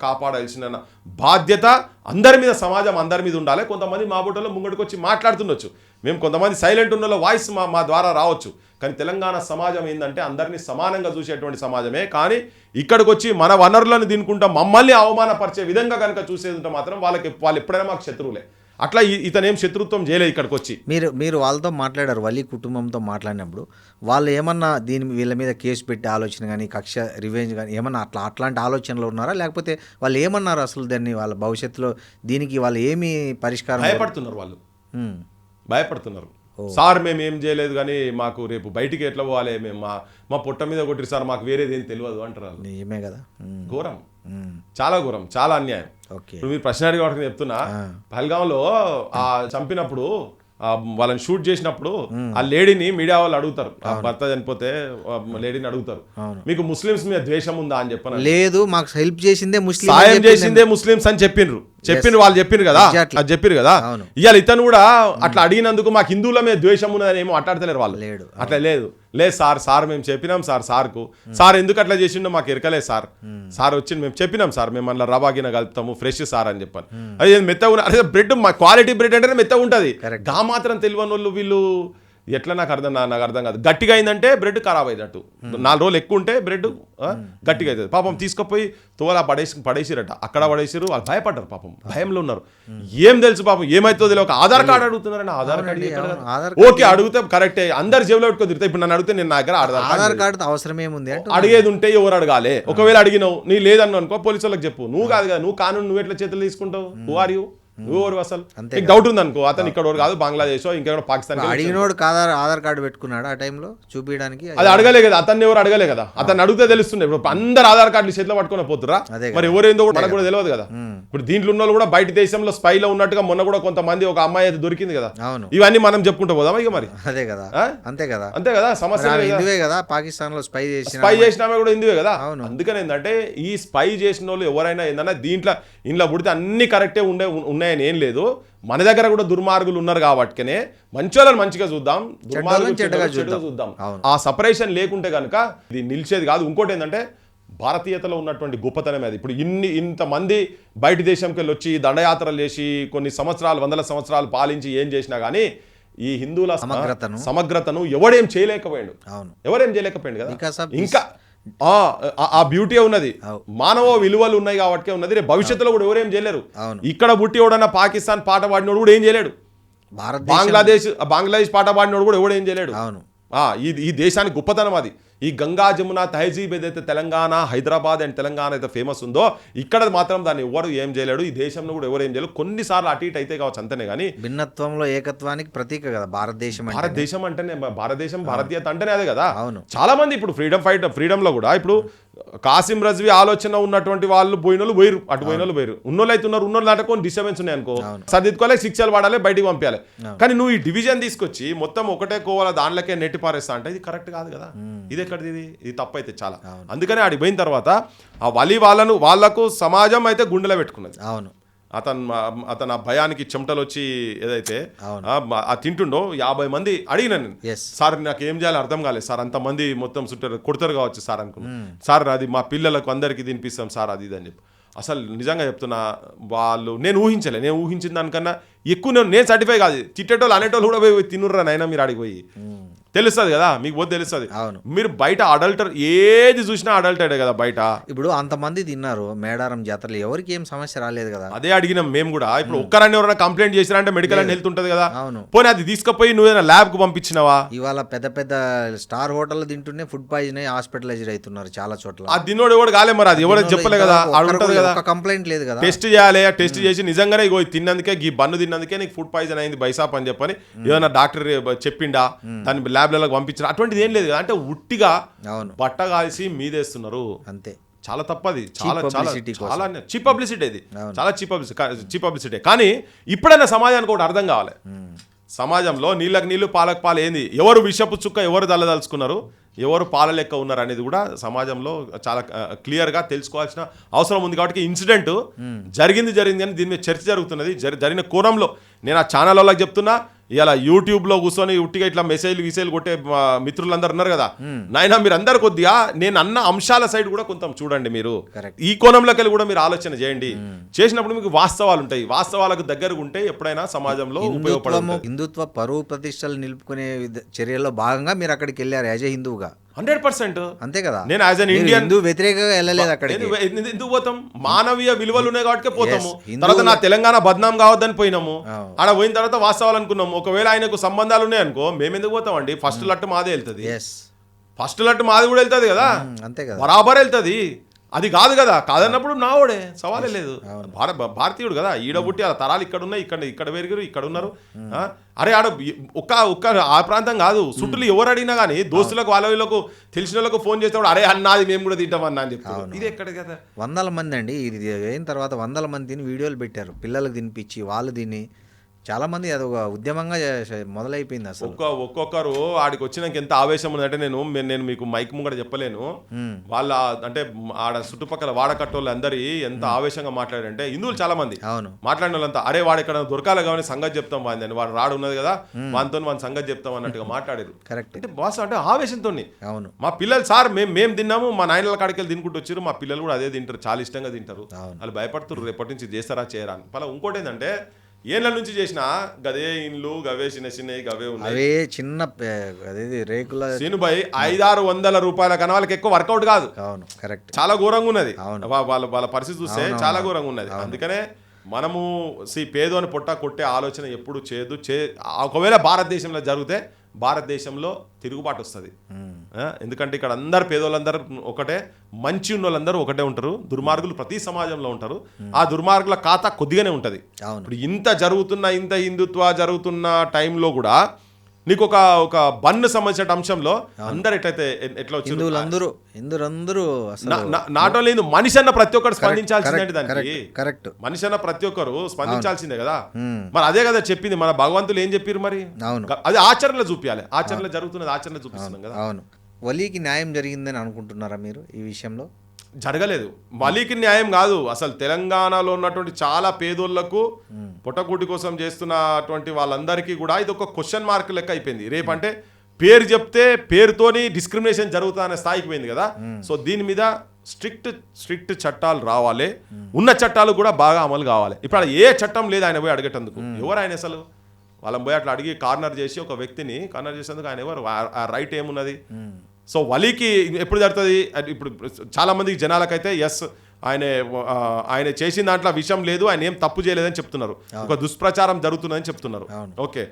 కాపాడాల్సిన బాధ్యత అందరి మీద, సమాజం అందరి మీద ఉండాలి. కొంతమంది మా బొట్టలో ముంగడికి వచ్చి మాట్లాడుతుండొచ్చు, మేము కొంతమంది సైలెంట్ ఉన్న వాయిస్ మా ద్వారా రావచ్చు. కానీ తెలంగాణ సమాజం ఏంటంటే అందరినీ సమానంగా చూసేటువంటి సమాజమే. కానీ ఇక్కడికి వచ్చి మన వనరులను తినుకుంటా మమ్మల్ని అవమానపరిచే విధంగా కనుక చూసేది ఉంటే మాత్రం వాళ్ళు ఎప్పుడైనా మాకు శత్రువులే. అట్లా ఇతనేం శత్రుత్వం చేయలేదు. ఇక్కడికి వచ్చి మీరు వాళ్ళతో మాట్లాడారు, వలి కుటుంబంతో మాట్లాడినప్పుడు వాళ్ళు ఏమన్నా వీళ్ళ మీద కేసు పెట్టే ఆలోచన కానీ కక్ష రివెంజ్ కానీ ఏమన్నా అట్లాంటి ఆలోచనలు ఉన్నారా? లేకపోతే వాళ్ళు ఏమన్నారు అసలు దాన్ని వాళ్ళ భవిష్యత్తులో దీనికి వాళ్ళు ఏమి పరిష్కారం? భయపడుతున్నారు సార్, మేము ఏం చేయలేదు కానీ మాకు రేపు బయటికి ఎట్లా పోవాలి, మేము మా పొట్ట మీద కొట్టిరు సార్, మాకు వేరేది ఏం తెలియదు అంటారు. నిజమే కదా, ఘోరం, చాలా ఘోరం, చాలా అన్యాయం. ఇప్పుడు మీరు ప్రశ్న అడిగి చెప్తున్నా, పహల్గాంలో చంపినప్పుడు వాళ్ళని షూట్ చేసినప్పుడు ఆ లేడీని మీడియా వాళ్ళు అడుగుతారు, ఆ భర్త చనిపోతే లేడీని అడుగుతారు, మీకు ముస్లిమ్స్ మీద ద్వేషం ఉందా అని చెప్పాను. లేదు, మాకు హెల్ప్ చేసిందే ముస్లిం, సాయం చేసిందే ముస్లిమ్స్ అని చెప్పిండ్రు వాళ్ళు చెప్పిండ్రు కదా, అది చెప్పారు కదా. ఇవాళ ఇతను కూడా అట్లా అడిగినందుకు మాకు హిందువుల మీద ద్వేషం ఉన్నదని ఏమో అట్లాడతలేరు వాళ్ళు. అట్లా లేదు సార్ మేము చెప్పినాం సార్కు సార్ ఎందుకు అట్లా చేసిండో మాకు ఎరకలేదు సార్ వచ్చింది మేము చెప్పినాం సార్, మేము అట్లా రవాగిన కలుపుతాము ఫ్రెష్ సార్ అని చెప్పాను. అది మెత్తగా అదే బ్రెడ్ క్వాలిటీ బ్రెడ్ అంటేనే మెత్తగా ఉంటుంది. గా మాత్రం తెలియని వాళ్ళు వీళ్ళు ఎట్లా నాకు అర్థం కాదు. గట్టిగా అయిందంటే బ్రెడ్ ఖరాబ్ అయినట్టు, 4 రోజులు ఎక్కువ ఉంటే బ్రెడ్ గట్టిగా అవుతుంది. పాపం తీసుకుపోయి తోలా పడేసిరట, అక్కడ పడేసిరు. వాళ్ళు భయపడ్డారు, పాపం భయంలో ఉన్నారు. ఏం తెలుసు పాపం ఏమైతుందో తెలియదు. ఒక ఆధార్ కార్డు అడుగుతున్నారని, ఆధార్ కార్డు ఓకే అడిగితే కరెక్టే, అందరు జేబులో పెట్టుకొని తిరుగుతాయి. ఇప్పుడు నన్ను అడిగితే నేను నా దగ్గర ఆధార్ కార్డు అవసరం ఏముంది, అడిగేది ఉంటే ఎవరు అడగాలి. ఒకవేళ అడిగినావు నీ లేదన్ను అనుకో, పోలీసు వాళ్ళకి చెప్పు. నువ్వు కాదు కదా, నువ్వు కానూను నువ్వు ఎట్లా చేతులు తీసుకుంటావు, హూ ఆర్ యూ, నువ్వు అసలు డౌట్ ఉంది అనుకో, అతను ఇక్కడ కాదు బంగ్లాదేశ్ ఇంకెక్కడ పాకిస్తాన్ అడిగినోడు ఆధార్ కార్డు పెట్టుకున్నాడు ఆ టైంలో చూపించడానికి. అది అడగలే కదా, అతన్ని ఎవరు అడగలే కదా, అతను అడిగితే తెలుస్తుండే. ఇప్పుడు అందరు ఆధార్ కార్డులు చేతిలో పట్టుకుని పోతురా, మరి ఎవరేందో మనకు కూడా తెలియదు కదా. ఇప్పుడు దీంట్లో ఉన్న కూడా బయట దేశంలో స్పైలో ఉన్నట్టుగా మొన్న కూడా కొంతమంది ఒక అమ్మాయి అయితే దొరికింది కదా. ఇవన్నీ మనం చెప్పుకుంటూ పోదాం ఇక మరి. అదే కదా, అంతే కదా సమస్య హిందువే కదా, పాకిస్తాన్ లో స్పై చేసిన కూడా హిందువే కదా. అందుకని ఏంటంటే ఈ స్పై చేసిన వాళ్ళు ఎవరైనా ఏంటన్నా దీంట్లో ఇంట్లో పుడితే అన్ని కరెక్టే ఉన్నాయని ఏం లేదు. మన దగ్గర కూడా దుర్మార్గులు ఉన్నారు కాబట్టినే మంచి వాళ్ళని మంచిగా చూద్దాం, దుర్మార్గులు చెడుగా చూద్దాం. ఆ సపరేషన్ లేకుంటే కనుక ఇది నిలిచేది కాదు. ఇంకోటి ఏంటంటే భారతీయతలో ఉన్నటువంటి గొప్పతనం అది. ఇప్పుడు ఇంతమంది బయట దేశంకి వెళ్ళి వచ్చి దండయాత్రలు చేసి కొన్ని సంవత్సరాలు 100 సంవత్సరాలు పాలించి ఏం చేసినా కానీ ఈ హిందువుల సమగ్రతను ఎవడేం చేయలేకపోయాడు కదా. ఇంకా ఆ బ్యూటీ ఉన్నది, మానవ విలువలు ఉన్నాయి కాబట్టి ఉన్నది. రేపు భవిష్యత్తులో కూడా ఎవరేం చేయలేరు. ఇక్కడ పుట్టి ఎవడన్నా పాకిస్తాన్ పాట పాడినోడు కూడా ఏం చేయలేడు, బంగ్లాదేశ్ పాట పాడినోడు కూడా ఎవడేం చేయలేడు. ఈ దేశానికి గొప్పతనం అది. ఈ గంగా జమున తహజీబ్ ఏదైతే తెలంగాణ, హైదరాబాద్ అండ్ తెలంగాణ అయితే ఫేమస్ ఉందో, ఇక్కడ మాత్రం దాన్ని ఎవరు ఏం చేయలేడు. ఈ దేశంలో కూడా ఎవరు ఏం చేయలేరు. కొన్నిసార్లు అటు ఇటు అయితే కావచ్చు అంతనే కానీ భిన్నత్వంలో ఏకత్వానికి ప్రతీక కదా భారతదేశం అంటేనే. భారతీయత అంటేనే అదే కదా. చాలా మంది ఇప్పుడు ఫ్రీడమ్ లో కూడా ఇప్పుడు కాసిం రజ్వీ ఆలోచన ఉన్నటువంటి వాళ్ళు పోయినోళ్ళు పోయిరు, అటు పోయినోళ్ళు పోయిరు. ఉన్నోళ్ళు అయితే ఉన్నారు, ఉన్నోళ్ళు నాటకొని డిస్టర్బెన్స్ ఉన్నాయి అనుకో, సర్దిద్దుకోవాలి, శిక్షలు పడాలి, బయటికి పంపించాలి. కానీ నువ్వు ఈ డివిజన్ తీసుకొచ్చి మొత్తం ఒకటే కోవాల దాంట్లోకే నెట్టి పారేస్తా అంటే ఇది కరెక్ట్ కాదు కదా. ఇది ఎక్కడిది, ఇది తప్పు అయితే చాలా. అందుకని ఆడికి పోయిన తర్వాత ఆ వాళ్లకు సమాజం అయితే గుండెలో పెట్టుకున్నది. అవును, అతను ఆ భయానికి చెమటలు వచ్చి ఏదైతే ఆ తింటుండో 50 మంది అడిగినాను, సార్ నాకు ఏం చేయాలో అర్థం కాలేదు సార్, అంతమంది మొత్తం చుట్టారు కొడతారు కావచ్చు సార్ అనుకున్నాను. సార్ అది మా పిల్లలకు అందరికి తినిపిస్తాం సార్ అది ఇది అని చెప్పి. అసలు నిజంగా చెప్తున్నా, వాళ్ళు నేను ఊహించిన దానికన్నా ఎక్కువ నేను సర్టిఫై కాదు. తిట్టేటోళ్ళు అనేటోళ్ళు కూడా పోయి తినుర్రా నైనా మీరు ఆడిపోయి తెలుస్తుంది కదా, మీకు పోతే తెలుస్తుంది. మీరు బయట అడల్టర్ ఏది చూసినా అడల్టరే కదా బయట. ఇప్పుడు అంతమంది తిన్నారు మేడారం జాతరలో, ఎవరికి ఏం సమస్య రాలేదు కదా. అదే అడిగినాం మేము కూడా. ఇప్పుడు ఒక్కరని ఎవరైనా కంప్లైంట్ చేసినా అంటే మెడికల్ అండ్ హెల్త్ ఉంటుంది కదా. పోనీ అది తీసుకుపోయి నువ్వేనా ల్యాబ్ కు పంపించినావా? ఇవాళ పెద్ద స్టార్ హోటల్ తింటూనే ఫుడ్ పాయిజన్ అయ్యి హాస్పిటలైజ్ అవుతున్నారు చాలా చోట్ల. ఆ తిన్నోడు ఎవడు కాలే, మరి అది ఎవరు చెప్పలే కదా, అడుగుతుంది కదా, కంప్లైంట్ లేదు కదా. టెస్ట్ చేయాలి, టెస్ట్ చేసి నిజంగానే ఇగో తిన్నందుకే ఈ బన్ను తిన్నందుకే నీకు ఫుడ్ పాయిజన్ అయింది బైసాప్ అని చెప్పని ఏదైనా డాక్టర్ చెప్పిండా, దాన్ని ల్యాబ్లలో పంపించిన అటువంటిది ఏం లేదు. అంటే ఉట్టిగా బట్ట కాల్సి మీదేస్తున్నారు అంతే. చాలా తప్పది, చాలా చాలా చాలా చీప్ పబ్లిసిటీ అది, చాలా చీప్ పబ్లిసిటీ. కానీ ఇప్పుడైనా సమాజానికి ఒకటి అర్థం కావాలి. సమాజంలో నీళ్ళకి నీళ్లు పాలకు పాలు ఏంది, ఎవరు విషపు చుక్క ఎవరు దల్లదలుచుకున్నారు, ఎవరు పాల లెక్క ఉన్నారు అనేది కూడా సమాజంలో చాలా క్లియర్గా తెలుసుకోవాల్సిన అవసరం ఉంది. కాబట్టి ఇన్సిడెంట్ జరిగింది కానీ దీని మీద చర్చ జరుగుతున్నది. జరిగిన కోణంలో నేను ఆ ఛానల్ వాళ్ళకి చెప్తున్నా, ఇలా యూట్యూబ్లో కూర్చొని ఉట్టిగా ఇట్లా మెసేజ్లు కొట్టే మిత్రులందరూ ఉన్నారు కదా, నాయనా మీరు అందరు కొద్దిగా నేను అన్న అంశాల సైడ్ కూడా కొంత చూడండి. మీరు ఈ కోణంలోకి వెళ్ళి కూడా మీరు ఆలోచన చేయండి. చేసినప్పుడు మీకు వాస్తవాలు ఉంటాయి, వాస్తవాలకు దగ్గరగా ఉంటే ఎప్పుడైనా సమాజంలో ఉపయోగపడదు. హిందుత్వ పరువు ప్రతిష్టలు నిలుపుకునే చర్యల్లో భాగంగా మీరు అక్కడికి వెళ్ళారు యాజ్ ఏ హిందువుగా. 100% అంతే కదా. నేను యాజ్ అన్ ఇండియన్ హిందూ వ్యతిరేకంగా వెళ్ళలేదు అక్కడికి. ఎందుకు పోతాం, మానవీయ విలువలు ఉన్నాయి కాబట్టి పోతాము. తర్వాత నా తెలంగాణ బద్నాం కావద్దని పోయినాము. ఆడ పోయిన తర్వాత వాస్తవాలు అనుకున్నాము. ఒకవేళ ఆయనకు సంబంధాలు ఉన్నాయనుకో మేము ఎందుకు పోతామండి. ఫస్ట్ లట్టు మాదే వెళ్తుంది, ఫస్ట్ లట్టు మాది కూడా వెళ్తుంది కదా, అంతే కదా, బరాబర్ వెళ్తుంది. అది కాదు కదా, కాదన్నప్పుడు నావోడే సవాలే లేదు. భారతీయుడు కదా, ఈడ పుట్టి ఆ తరాలు ఇక్కడ ఉన్నాయి, ఇక్కడ పెరిగారు, ఇక్కడ ఉన్నారు. అరే ఆడ ఒక్క ఆ ప్రాంతం కాదు, చుట్టూ ఎవరు అడిగినా కానీ దోస్తులకు వాళ్ళకు తెలిసిన వాళ్ళకు ఫోన్ చేస్తే అరే అన్నది మేము కూడా తింటామన్నా అని చెప్తారు. ఇది ఎక్కడ కదా, 100 మంది అండి. ఇది అయిన తర్వాత 100 మంది తిని వీడియోలు పెట్టారు, పిల్లలకు తినిపించి వాళ్ళు తిని చాలా మంది అది ఒక ఉద్యమంగా మొదలైపోయింది అసలు. ఒక్కొక్కరు ఆడికి వచ్చినాక ఎంత ఆవేశం ఉందంటే నేను మీకు మైక్ ముంగట చెప్పలేను. వాళ్ళ అంటే ఆడ చుట్టుపక్కల వాడకట్టోళ్ళు అందరి ఎంత ఆవేశంగా మాట్లాడారంటే హిందువులు చాలా మంది మాట్లాడిన వాళ్ళంతా అరే వాడు ఇక్కడ దొరకాలి కానీ సంగతి చెప్తాం వాడిని, వాడు రాడు ఉన్నది కదా వానితో వాని సంగతి చెప్తాం అన్నట్టుగా మాట్లాడారు. అంటే బాస్ అంటే ఆవేశంతో మా పిల్లలు సార్ మేము తిన్నాము, మా నాయనల కాడికి వెళ్ళి తినుకుంటూ వచ్చారు, మా పిల్లలు కూడా అదే తింటారు, చాలా ఇష్టంగా తింటారు, వాళ్ళు భయపడుతున్నారు రేపటి నుంచి చేస్తారా చేయరా అని. పలా ఇంకోటి ఏంటంటే ఏళ్ళ నుంచి చేసిన గదే ఇండ్లు గవే చిన్న చిన్నవి గవే ఉన్నాయి, చిన్న రేకుల సీనుబాయి 500-600 రూపాయల కన్నా వాళ్ళకి ఎక్కువ వర్కౌట్ కాదు. కరెక్ట్, చాలా ఘోరంగా ఉన్నది వాళ్ళ పరిస్థితి చూస్తే చాలా ఘోరంగా ఉన్నది. అందుకనే మనము పేదోని పొట్ట కొట్టే ఆలోచన ఎప్పుడు చేయదు. ఒకవేళ భారతదేశంలో జరిగితే భారతదేశంలో తిరుగుబాటు వస్తుంది. ఎందుకంటే ఇక్కడ అందరు పేదోళ్ళందరూ ఒకటే, మంచి ఉన్న వాళ్ళందరూ ఒకటే ఉంటారు, దుర్మార్గులు ప్రతి సమాజంలో ఉంటారు. ఆ దుర్మార్గుల ఖాతా కొద్దిగానే ఉంటుంది. ఇప్పుడు ఇంత హిందుత్వ జరుగుతున్న టైంలో కూడా నీకు ఒక బన్ను సంబంధించిన అంశంలో అందరు ఎట్లా వచ్చారు, నాట్ ఓన్లీ మనిషి అన్న ప్రతి ఒక్కరు స్పందించాల్సిందే. దానికి కరెక్ట్, మనిషి అన్న ప్రతి ఒక్కరు స్పందించాల్సిందే కదా. మరి అదే కదా చెప్పింది మన భగవంతులు ఏం చెప్పారు, మరి అది ఆచరణలో చూపించాలి. ఆచరణలో జరుగుతున్నది ఆచరణలో చూపిస్తున్నాం కదా. అవును, వలీకి న్యాయం జరిగిందని అనుకుంటున్నారా మీరు? ఈ విషయంలో జరగలేదు. వలీకి న్యాయం కాదు, అసలు తెలంగాణలో ఉన్నటువంటి చాలా పేదోళ్లకు పొట్టకూటి కోసం చేస్తున్నటువంటి వాళ్ళందరికీ కూడా ఇది ఒక క్వశ్చన్ మార్క్ లెక్క అయిపోయింది. రేపంటే పేరు చెప్తే పేరుతోని డిస్క్రిమినేషన్ జరుగుతుందనే స్థాయికి పోయింది కదా. సో దీని మీద స్ట్రిక్ట్ చట్టాలు రావాలి, ఉన్న చట్టాలు కూడా బాగా అమలు కావాలి. ఇప్పుడు ఏ చట్టం లేదు ఆయన పోయి అడిగేటందుకు. ఎవరు ఆయన అసలు? వాళ్ళని పోయి అట్లా అడిగి కార్నర్ చేసి ఒక వ్యక్తిని కార్నర్ చేసేందుకు ఆయన ఎవరు? ఆ రైట్ ఏమున్నది? సో వలీకి ఎప్పుడు జరుగుతుంది? ఇప్పుడు చాలా మందికి జనాలకైతే ఎస్ ఆయన చేసిన దాంట్లో విషయం లేదు, ఆయన ఏం తప్పు చేయలేదని చెప్తున్నారు, ఒక దుష్ప్రచారం జరుగుతుందని చెప్తున్నారు. ఓకే,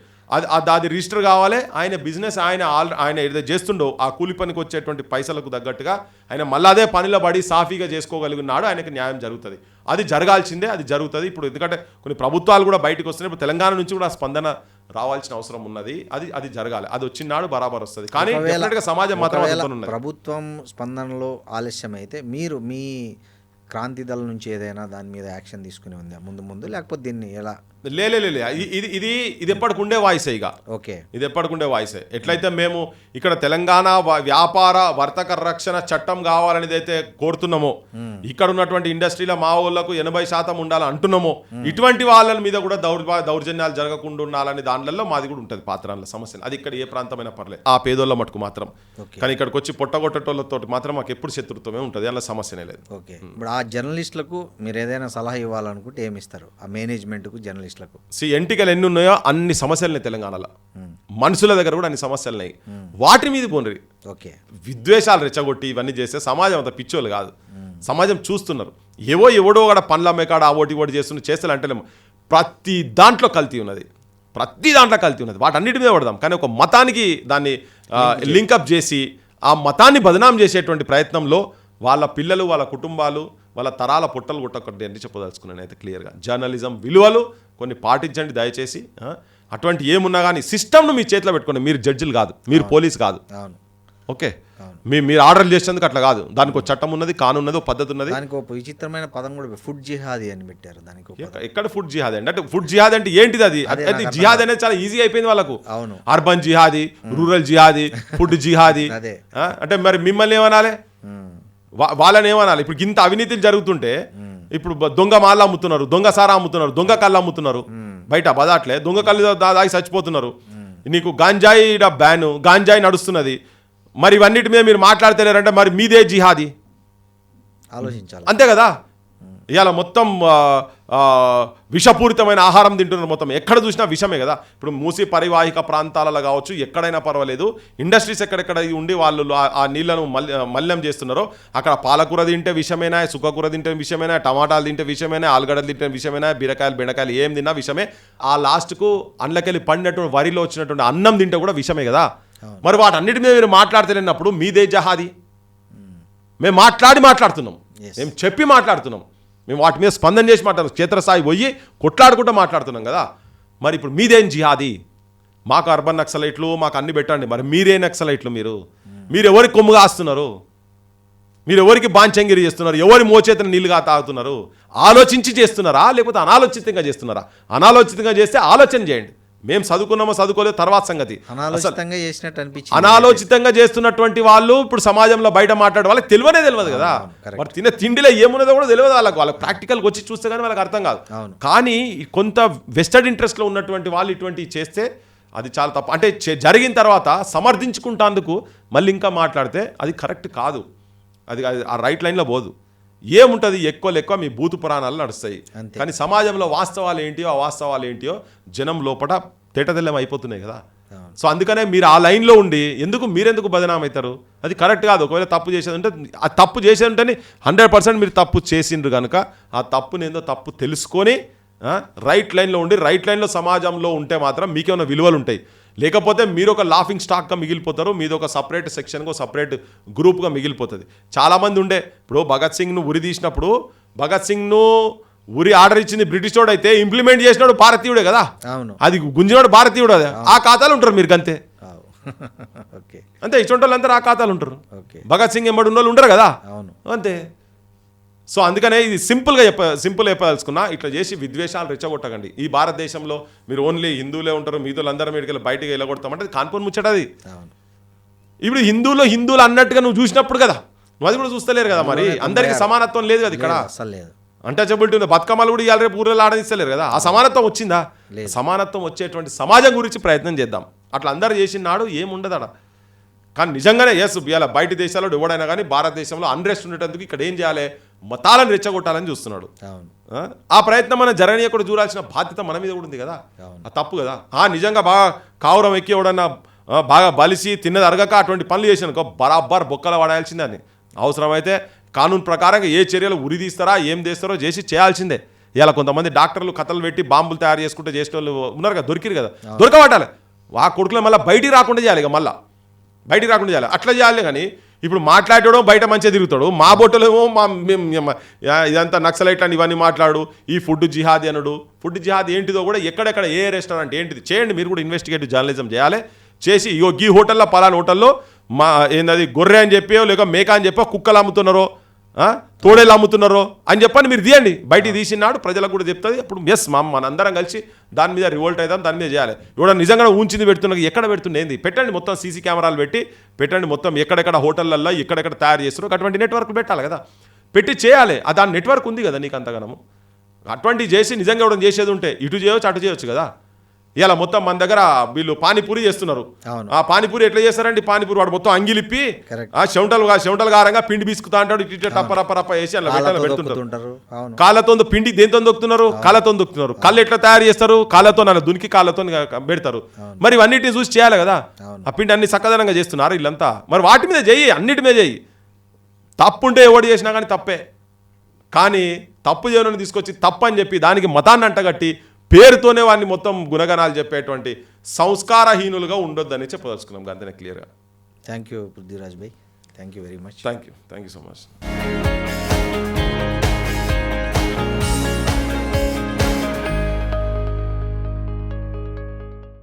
అది రిజిస్టర్ కావాలి. ఆయన బిజినెస్ ఆయన ఏదైతే చేస్తుండో ఆ కూలి పనికి వచ్చేటువంటి పైసలకు తగ్గట్టుగా ఆయన మళ్ళీ అదే పనిలో పడి సాఫీగా చేసుకోగలిగినాడు, ఆయనకి న్యాయం జరుగుతుంది. అది జరగాల్సిందే, అది జరుగుతుంది. ఇప్పుడు ఎందుకంటే కొన్ని ప్రభుత్వాలు కూడా బయటకు వస్తున్నాయి. ఇప్పుడు తెలంగాణ నుంచి కూడా స్పందన రావాల్సిన అవసరం ఉన్నది. అది జరగాలి. అది వచ్చినాడు బరాబర్ వస్తుంది. కానీ సమాజం మాత్రం ప్రభుత్వం స్పందనలో ఆలస్యం అయితే మీరు మీ క్రాంతి దళ నుంచి ఏదైనా దాని మీద యాక్షన్ తీసుకుని ఉందా ముందు, లేకపోతే దీన్ని ఎలా? ఇది ఎప్పటికుండే వాయిసే. ఇక ఓకే, ఇది ఎప్పటికుండే వాయిసే. ఎట్లయితే మేము ఇక్కడ తెలంగాణ వ్యాపార వర్తక రక్షణ చట్టం కావాలనేది అయితే కోరుతున్నామో, ఇక్కడ ఉన్నటువంటి ఇండస్ట్రీలో మా ఊళ్ళకు 80% ఉండాలని అంటున్నామో, ఇటువంటి వాళ్ళ మీద కూడా దౌర్జన్యాలు జరగకుండా ఉండాలని దాంట్లో మాది కూడా ఉంటుంది పాత్రల సమస్యలు. అది ఇక్కడ ఏ ప్రాంతమైనా పర్లేదు, ఆ పేదోళ్ళ మటుకు మాత్రం. కానీ ఇక్కడికి వచ్చి పొట్టగొట్టేటోళ్ళతో మాత్రం మాకు ఎప్పుడు శత్రుత్వమే ఉంటుంది, అందులో సమస్యనే లేదు. ఓకే, ఇప్పుడు ఆ జర్నలిస్టులకు మీరు ఏదైనా సలహా ఇవ్వాలనుకుంటే ఏమి ఇస్తారు? ఆ మేనేజ్మెంట్కు, జర్నలిస్ట్ ఎంటికలు ఎన్ని ఉన్నాయో అన్ని సమస్యలున్నాయి తెలంగాణలో. మనుషుల దగ్గర కూడా అన్ని సమస్యలున్నాయి. వాటి మీద పోండి. ఓకే, విద్వేషాలు రెచ్చగొట్టి ఇవన్నీ చేస్తే సమాజం అంత పిచ్చోళ్ళు కాదు. సమాజం చూస్తున్నారు. ఎవడో కూడా పండ్ల అమ్మే ఆ ఓటి చేస్తారు అంటే ప్రతి దాంట్లో కల్తీ ఉన్నది. వాటన్నిటి మీద పడదాం. కానీ ఒక మతానికి దాన్ని లింకప్ చేసి ఆ మతాన్ని బదనాం చేసేటువంటి ప్రయత్నంలో వాళ్ళ పిల్లలు, వాళ్ళ కుటుంబాలు, వాళ్ళ తరాల పుట్టలు కొట్టకూడదు అని చెప్పదలుచుకున్నాను అయితే క్లియర్గా. జర్నలిజం విలువలు కొన్ని పాటించండి దయచేసి. అటువంటి ఏమున్నా కానీ సిస్టమ్ను మీ చేతిలో పెట్టుకోండి. మీరు జడ్జిలు కాదు, మీరు పోలీస్ కాదు. ఓకే, మీరు ఆర్డర్ చేసేందుకు అట్లా కాదు. దానికి ఒక చట్టం ఉన్నది, కానూన్ ఉన్నది, ఒక పద్ధతి ఉన్నది. దానికి ఒక విచిత్రమైన పదం కూడా ఫుడ్ జిహాదీ అని పెట్టారు. దానికి ఎక్కడ ఫుడ్ జిహాదీ అంటే ఫుడ్ జిహాదీ అంటే ఏంటిది? అది జిహాద్ అనేది చాలా ఈజీ అయిపోయింది వాళ్ళకు. అవును, urban jihadi, rural jihadi, food jihadi అంటే మరి మిమ్మల్ని ఏమనాలి, వాళ్ళని ఏమనాలి? ఇప్పుడు ఇంత అవినీతిలు జరుగుతుంటే ఇప్పుడు దొంగ మాల అమ్ముతున్నారు, దొంగ సారా అమ్ముతున్నారు, దొంగ కళ్ళు అమ్ముతున్నారు, బయట బదాట్లే దొంగ కళ్ళు దాగి చచ్చిపోతున్నారు. నీకు గాంజాయి బ్యాన్, గాంజాయి నడుస్తున్నది. మరి ఇవన్నిటి మీద మీరు మాట్లాడతలేరంటే మరి మీదే జిహాదీ? ఆలోచించాలి, అంతే కదా. ఇవాళ మొత్తం విషపూరితమైన ఆహారం తింటున్నారు. మొత్తం ఎక్కడ చూసినా విషమే కదా. ఇప్పుడు మూసి పరివాహిక ప్రాంతాలలో కావచ్చు, ఎక్కడైనా పర్వాలేదు, ఇండస్ట్రీస్ ఎక్కడెక్కడ ఉండి వాళ్ళు ఆ నీళ్లను మల్యం చేస్తున్నారో అక్కడ పాలకూర తింటే విషమేనా, సుక్కకూర తింటే విషమేనా, టమాటాలు తింటే విషమేనా, ఆలుగడ్డలు తింటే విషమేనా, బీరకాయలు బెండకాయలు ఏం తిన్నా విషమే. ఆ లాస్ట్కు అండ్లకెళ్ళి పండినటువంటి వరిలో వచ్చినటువంటి అన్నం తింటే కూడా విషమే కదా. మరి వాటన్నిటి మీద మీరు మాట్లాడతలేనప్పుడు మీదే జహాదీ? మేము మాట్లాడుతున్నాం, మేము చెప్పి మాట్లాడుతున్నాం, మేము వాటి మీద స్పందన చేసి మాట్లాడుతున్నాం, క్షేత్రస్థాయి పోయి కొట్లాడుకుంటూ మాట్లాడుతున్నాం కదా. మరి ఇప్పుడు మీదేం జిహాదీ? మాకు అర్బన్ నక్సలైట్లు మాకు అన్ని పెట్టండి. మరి మీరే నక్సలైట్లు? మీరు ఎవరికి కొమ్ముగా వస్తున్నారు? మీరు ఎవరికి బాంచంగిరి చేస్తున్నారు? ఎవరి మోచేతను నీళ్ళుగా తాగుతున్నారు? ఆలోచించి చేస్తున్నారా లేకపోతే అనాలోచితంగా చేస్తున్నారా? అనాలోచితంగా చేస్తే ఆలోచన చేయండి. మేము చదువుకున్నామో చదువుకోలేదు తర్వాత సంగతి. అనాలోచితంగా చేసినట్టు అనిపించింది. అనాలోచితంగా చేస్తున్నటువంటి వాళ్ళు ఇప్పుడు సమాజంలో బయట మాట్లాడే వాళ్ళకి తెలియదు కదా. మరి తినే తిండిలో ఏమున్నదో కూడా తెలియదు వాళ్ళకి ప్రాక్టికల్గా వచ్చి చూస్తే కానీ వాళ్ళకి అర్థం కాదు. కానీ కొంత వెస్టెడ్ ఇంట్రెస్ట్లో ఉన్నటువంటి వాళ్ళు ఇటువంటివి చేస్తే అది చాలా తప్పు. అంటే జరిగిన తర్వాత సమర్థించుకుంటాందుకు మళ్ళీ ఇంకా మాట్లాడితే అది కరెక్ట్ కాదు. అది ఆ రైట్ లైన్లో పోదు. ఏముంటుంది ఎక్కువ మీ భూతు పురాణాలు నడుస్తాయి. కానీ సమాజంలో వాస్తవాలు ఏంటియో అవాస్తవాలు ఏంటియో జనం లోపల తేటతెల్లం అయిపోతున్నాయి కదా. సో అందుకనే మీరు ఆ లైన్లో ఉండి మీరెందుకు బదనామవుతారు? అది కరెక్ట్ కాదు. ఒకవేళ తప్పు చేసేది ఉంటే ఆ తప్పు చేసేది ఉంటేనే 100% మీరు తప్పు చేసిండ్రు కనుక ఆ తప్పునేందో తప్పు తెలుసుకొని రైట్ లైన్లో ఉండి రైట్ లైన్లో సమాజంలో ఉంటే మాత్రం మీకేమైనా విలువలు ఉంటాయి. లేకపోతే మీరు ఒక లాఫింగ్ స్టాక్గా మిగిలిపోతారు. మీది ఒక సపరేట్ సెక్షన్గా సపరేట్ గ్రూప్గా మిగిలిపోతుంది. చాలామంది ఉండే ఇప్పుడు భగత్ సింగ్ను ఉరి తీసినప్పుడు భగత్ సింగ్ను ఉరి ఆర్డర్ ఇచ్చింది బ్రిటిష్ వాడు అయితే ఇంప్లిమెంట్ చేసినాడు భారతీయుడే కదా. అది గుంజినాడు భారతీయుడు. అదే ఆ ఖాతాలు ఉంటారు మీరు అంతే. అంతే ఇటువంటి వాళ్ళు అందరూ ఆ ఖాతాలు ఉంటారు. భగత్ సింగ్ ఎంబడి ఉన్న వాళ్ళు ఉండరు కదా అంతే. సో అందుకనే ఇది సింపుల్ చెప్పదలుచుకున్నా. ఇట్లా చేసి విద్వేషాలు రెచ్చగొట్టకండి. ఈ భారతదేశంలో మీరు ఓన్లీ హిందువులే ఉంటారు, మిగతా అందరూ మీడికి బయటకు వెళ్ళగొడతామంటే కాన్పూర్ ముచ్చటది. ఇప్పుడు హిందువులు అన్నట్టుగా నువ్వు చూసినప్పుడు కదా, నువ్వు అది కూడా చూస్తలేరు కదా. మరి అందరికీ సమానత్వం లేదు కదా ఇక్కడ. అన్టచబిలిటీ ఉంది. బతుకమ్మలు కూడా ఇవాళ రేపు ఊళ్ళో ఆడనిస్తలేరు కదా. ఆ సమానత్వం వచ్చిందా? సమానత్వం వచ్చేటువంటి సమాజం గురించి ప్రయత్నం చేద్దాం. అట్లా అందరు చేసిన నాడు ఏముండదు అక్కడ. కానీ నిజంగానే ఇవాళ బయట దేశాల్లో ఎవడైనా కానీ భారతదేశంలో అన్రెస్ట్ ఉండేటందుకు ఇక్కడ ఏం చేయాలి? మతాలను రెచ్చగొట్టాలని చూస్తున్నాడు. ఆ ప్రయత్నం మనం జరగనీయకుండా చూడాల్సిన బాధ్యత మన మీద కూడా ఉంది కదా. ఆ తప్పు కదా. నిజంగా బాగా కావురం ఎక్కి ఎవడన్నా బాగా బలిసి తిన్నది అరగక అటువంటి పనులు చేసినానుకో బరాబర్ బొక్కలు పడాల్సిందే. అవసరమైతే కానూన్ ప్రకారంగా ఏ చర్యలు ఉరి తీస్తారా ఏం చేస్తారో చేయాల్సిందే. ఇలా కొంతమంది డాక్టర్లు కథలు పెట్టి బాంబులు తయారు చేసుకుంటే చేసే వాళ్ళు ఉన్నారు కదా, దొరికిరు కదా, దొరకబట్టాలి. ఆ కొడుకులు మళ్ళీ బయటికి రాకుండా చేయాలి. ఇక మళ్ళీ బయటికి రాకుండా చేయాలి. అట్లా చేయాలి. కానీ ఇప్పుడు మాట్లాడడం బయట మంచిగా తిరుగుతాడు, మా బొట్టలేమో ఇదంతా నక్సలైట్ అని ఇవన్నీ మాట్లాడు. ఈ ఫుడ్ జిహాదీ అనడు. ఫుడ్ జిహాదీ ఏంటిదో కూడా ఎక్కడెక్కడ ఏ రెస్టారెంట్ ఏంటిది చేయండి. మీరు కూడా ఇన్వెస్టిగేటివ్ జర్నలిజం చేయాలి. చేసి ఈ హోటల్లో పలానా హోటల్లో ఏంది గొర్రె అని చెప్పో లేక మేక అని చెప్పో కుక్కలు అమ్ముతున్నారో తోడేళ్ళు అమ్ముతున్నారో అని చెప్పని మీరు తీయండి. బయటికి తీసినాడు ప్రజలకు కూడా చెప్తుంది. అప్పుడు మనందరం కలిసి దాని మీద రివోల్ట్ అవుతాం, దాని మీద చేయాలి. ఇవ్వడం నిజంగా ఊంచింది పెడుతున్నా ఎక్కడ పెడుతుండేంది పెట్టండి. మొత్తం సీసీ కెమెరాలు పెట్టండి. మొత్తం ఎక్కడెక్కడ హోటళ్ళల్లో ఎక్కడెక్కడ తయారు చేస్తారో అటువంటి నెట్వర్క్ పెట్టాలి కదా. పెట్టి చేయాలి. దాని నెట్వర్క్ ఉంది కదా నీకు అంతగానము. అటువంటివి చేసి నిజంగా ఇవ్వడం చేసేది ఉంటే ఇటు చేయవచ్చు అటు చేయొచ్చు కదా. ఇలా మొత్తం మన దగ్గర వీళ్ళు పానీపూరి చేస్తున్నారు. ఆ పానీపూరి ఎట్లా చేస్తారండి? పానీపూరి వాడు మొత్తం అంగిలిప్పి చెమటలు గారంగా పిండి బీసుకుతా అంటాడు. ఇటు టప్పరప్ప వేసి అలా పెడుతుంటారు. కాళ్ళతో పిండి దేంతో దొక్కుతున్నారు? కాళ్ళతో దొక్కుతున్నారు. కళ్ళు ఎట్లా తయారు చేస్తారు? కాళ్ళతో దునికి కాళ్ళతో పెడతారు. మరి ఇవన్నిటిని చూసి చేయాలి కదా. ఆ పిండి అన్ని చక్కదనంగా చేస్తున్నారు వీళ్ళంతా. మరి వాటి మీద చెయ్యి, అన్నిటి మీద చెయ్యి. తప్పు ఉంటే ఎవడు చేసినా కానీ తప్పే. కానీ తప్పు చేయని తీసుకొచ్చి తప్పు అని చెప్పి దానికి మతాన్ని అంటగట్టి పేరుతోనే వాడిని మొత్తం గుణగణాలు చెప్పేటువంటి సంస్కారహీనులుగా ఉండొద్దని చెప్పదలుచుకున్నాం. అంతనే క్లియర్గా. Thank you Prithviraj Bhai. Thank you very much. Thank you so much.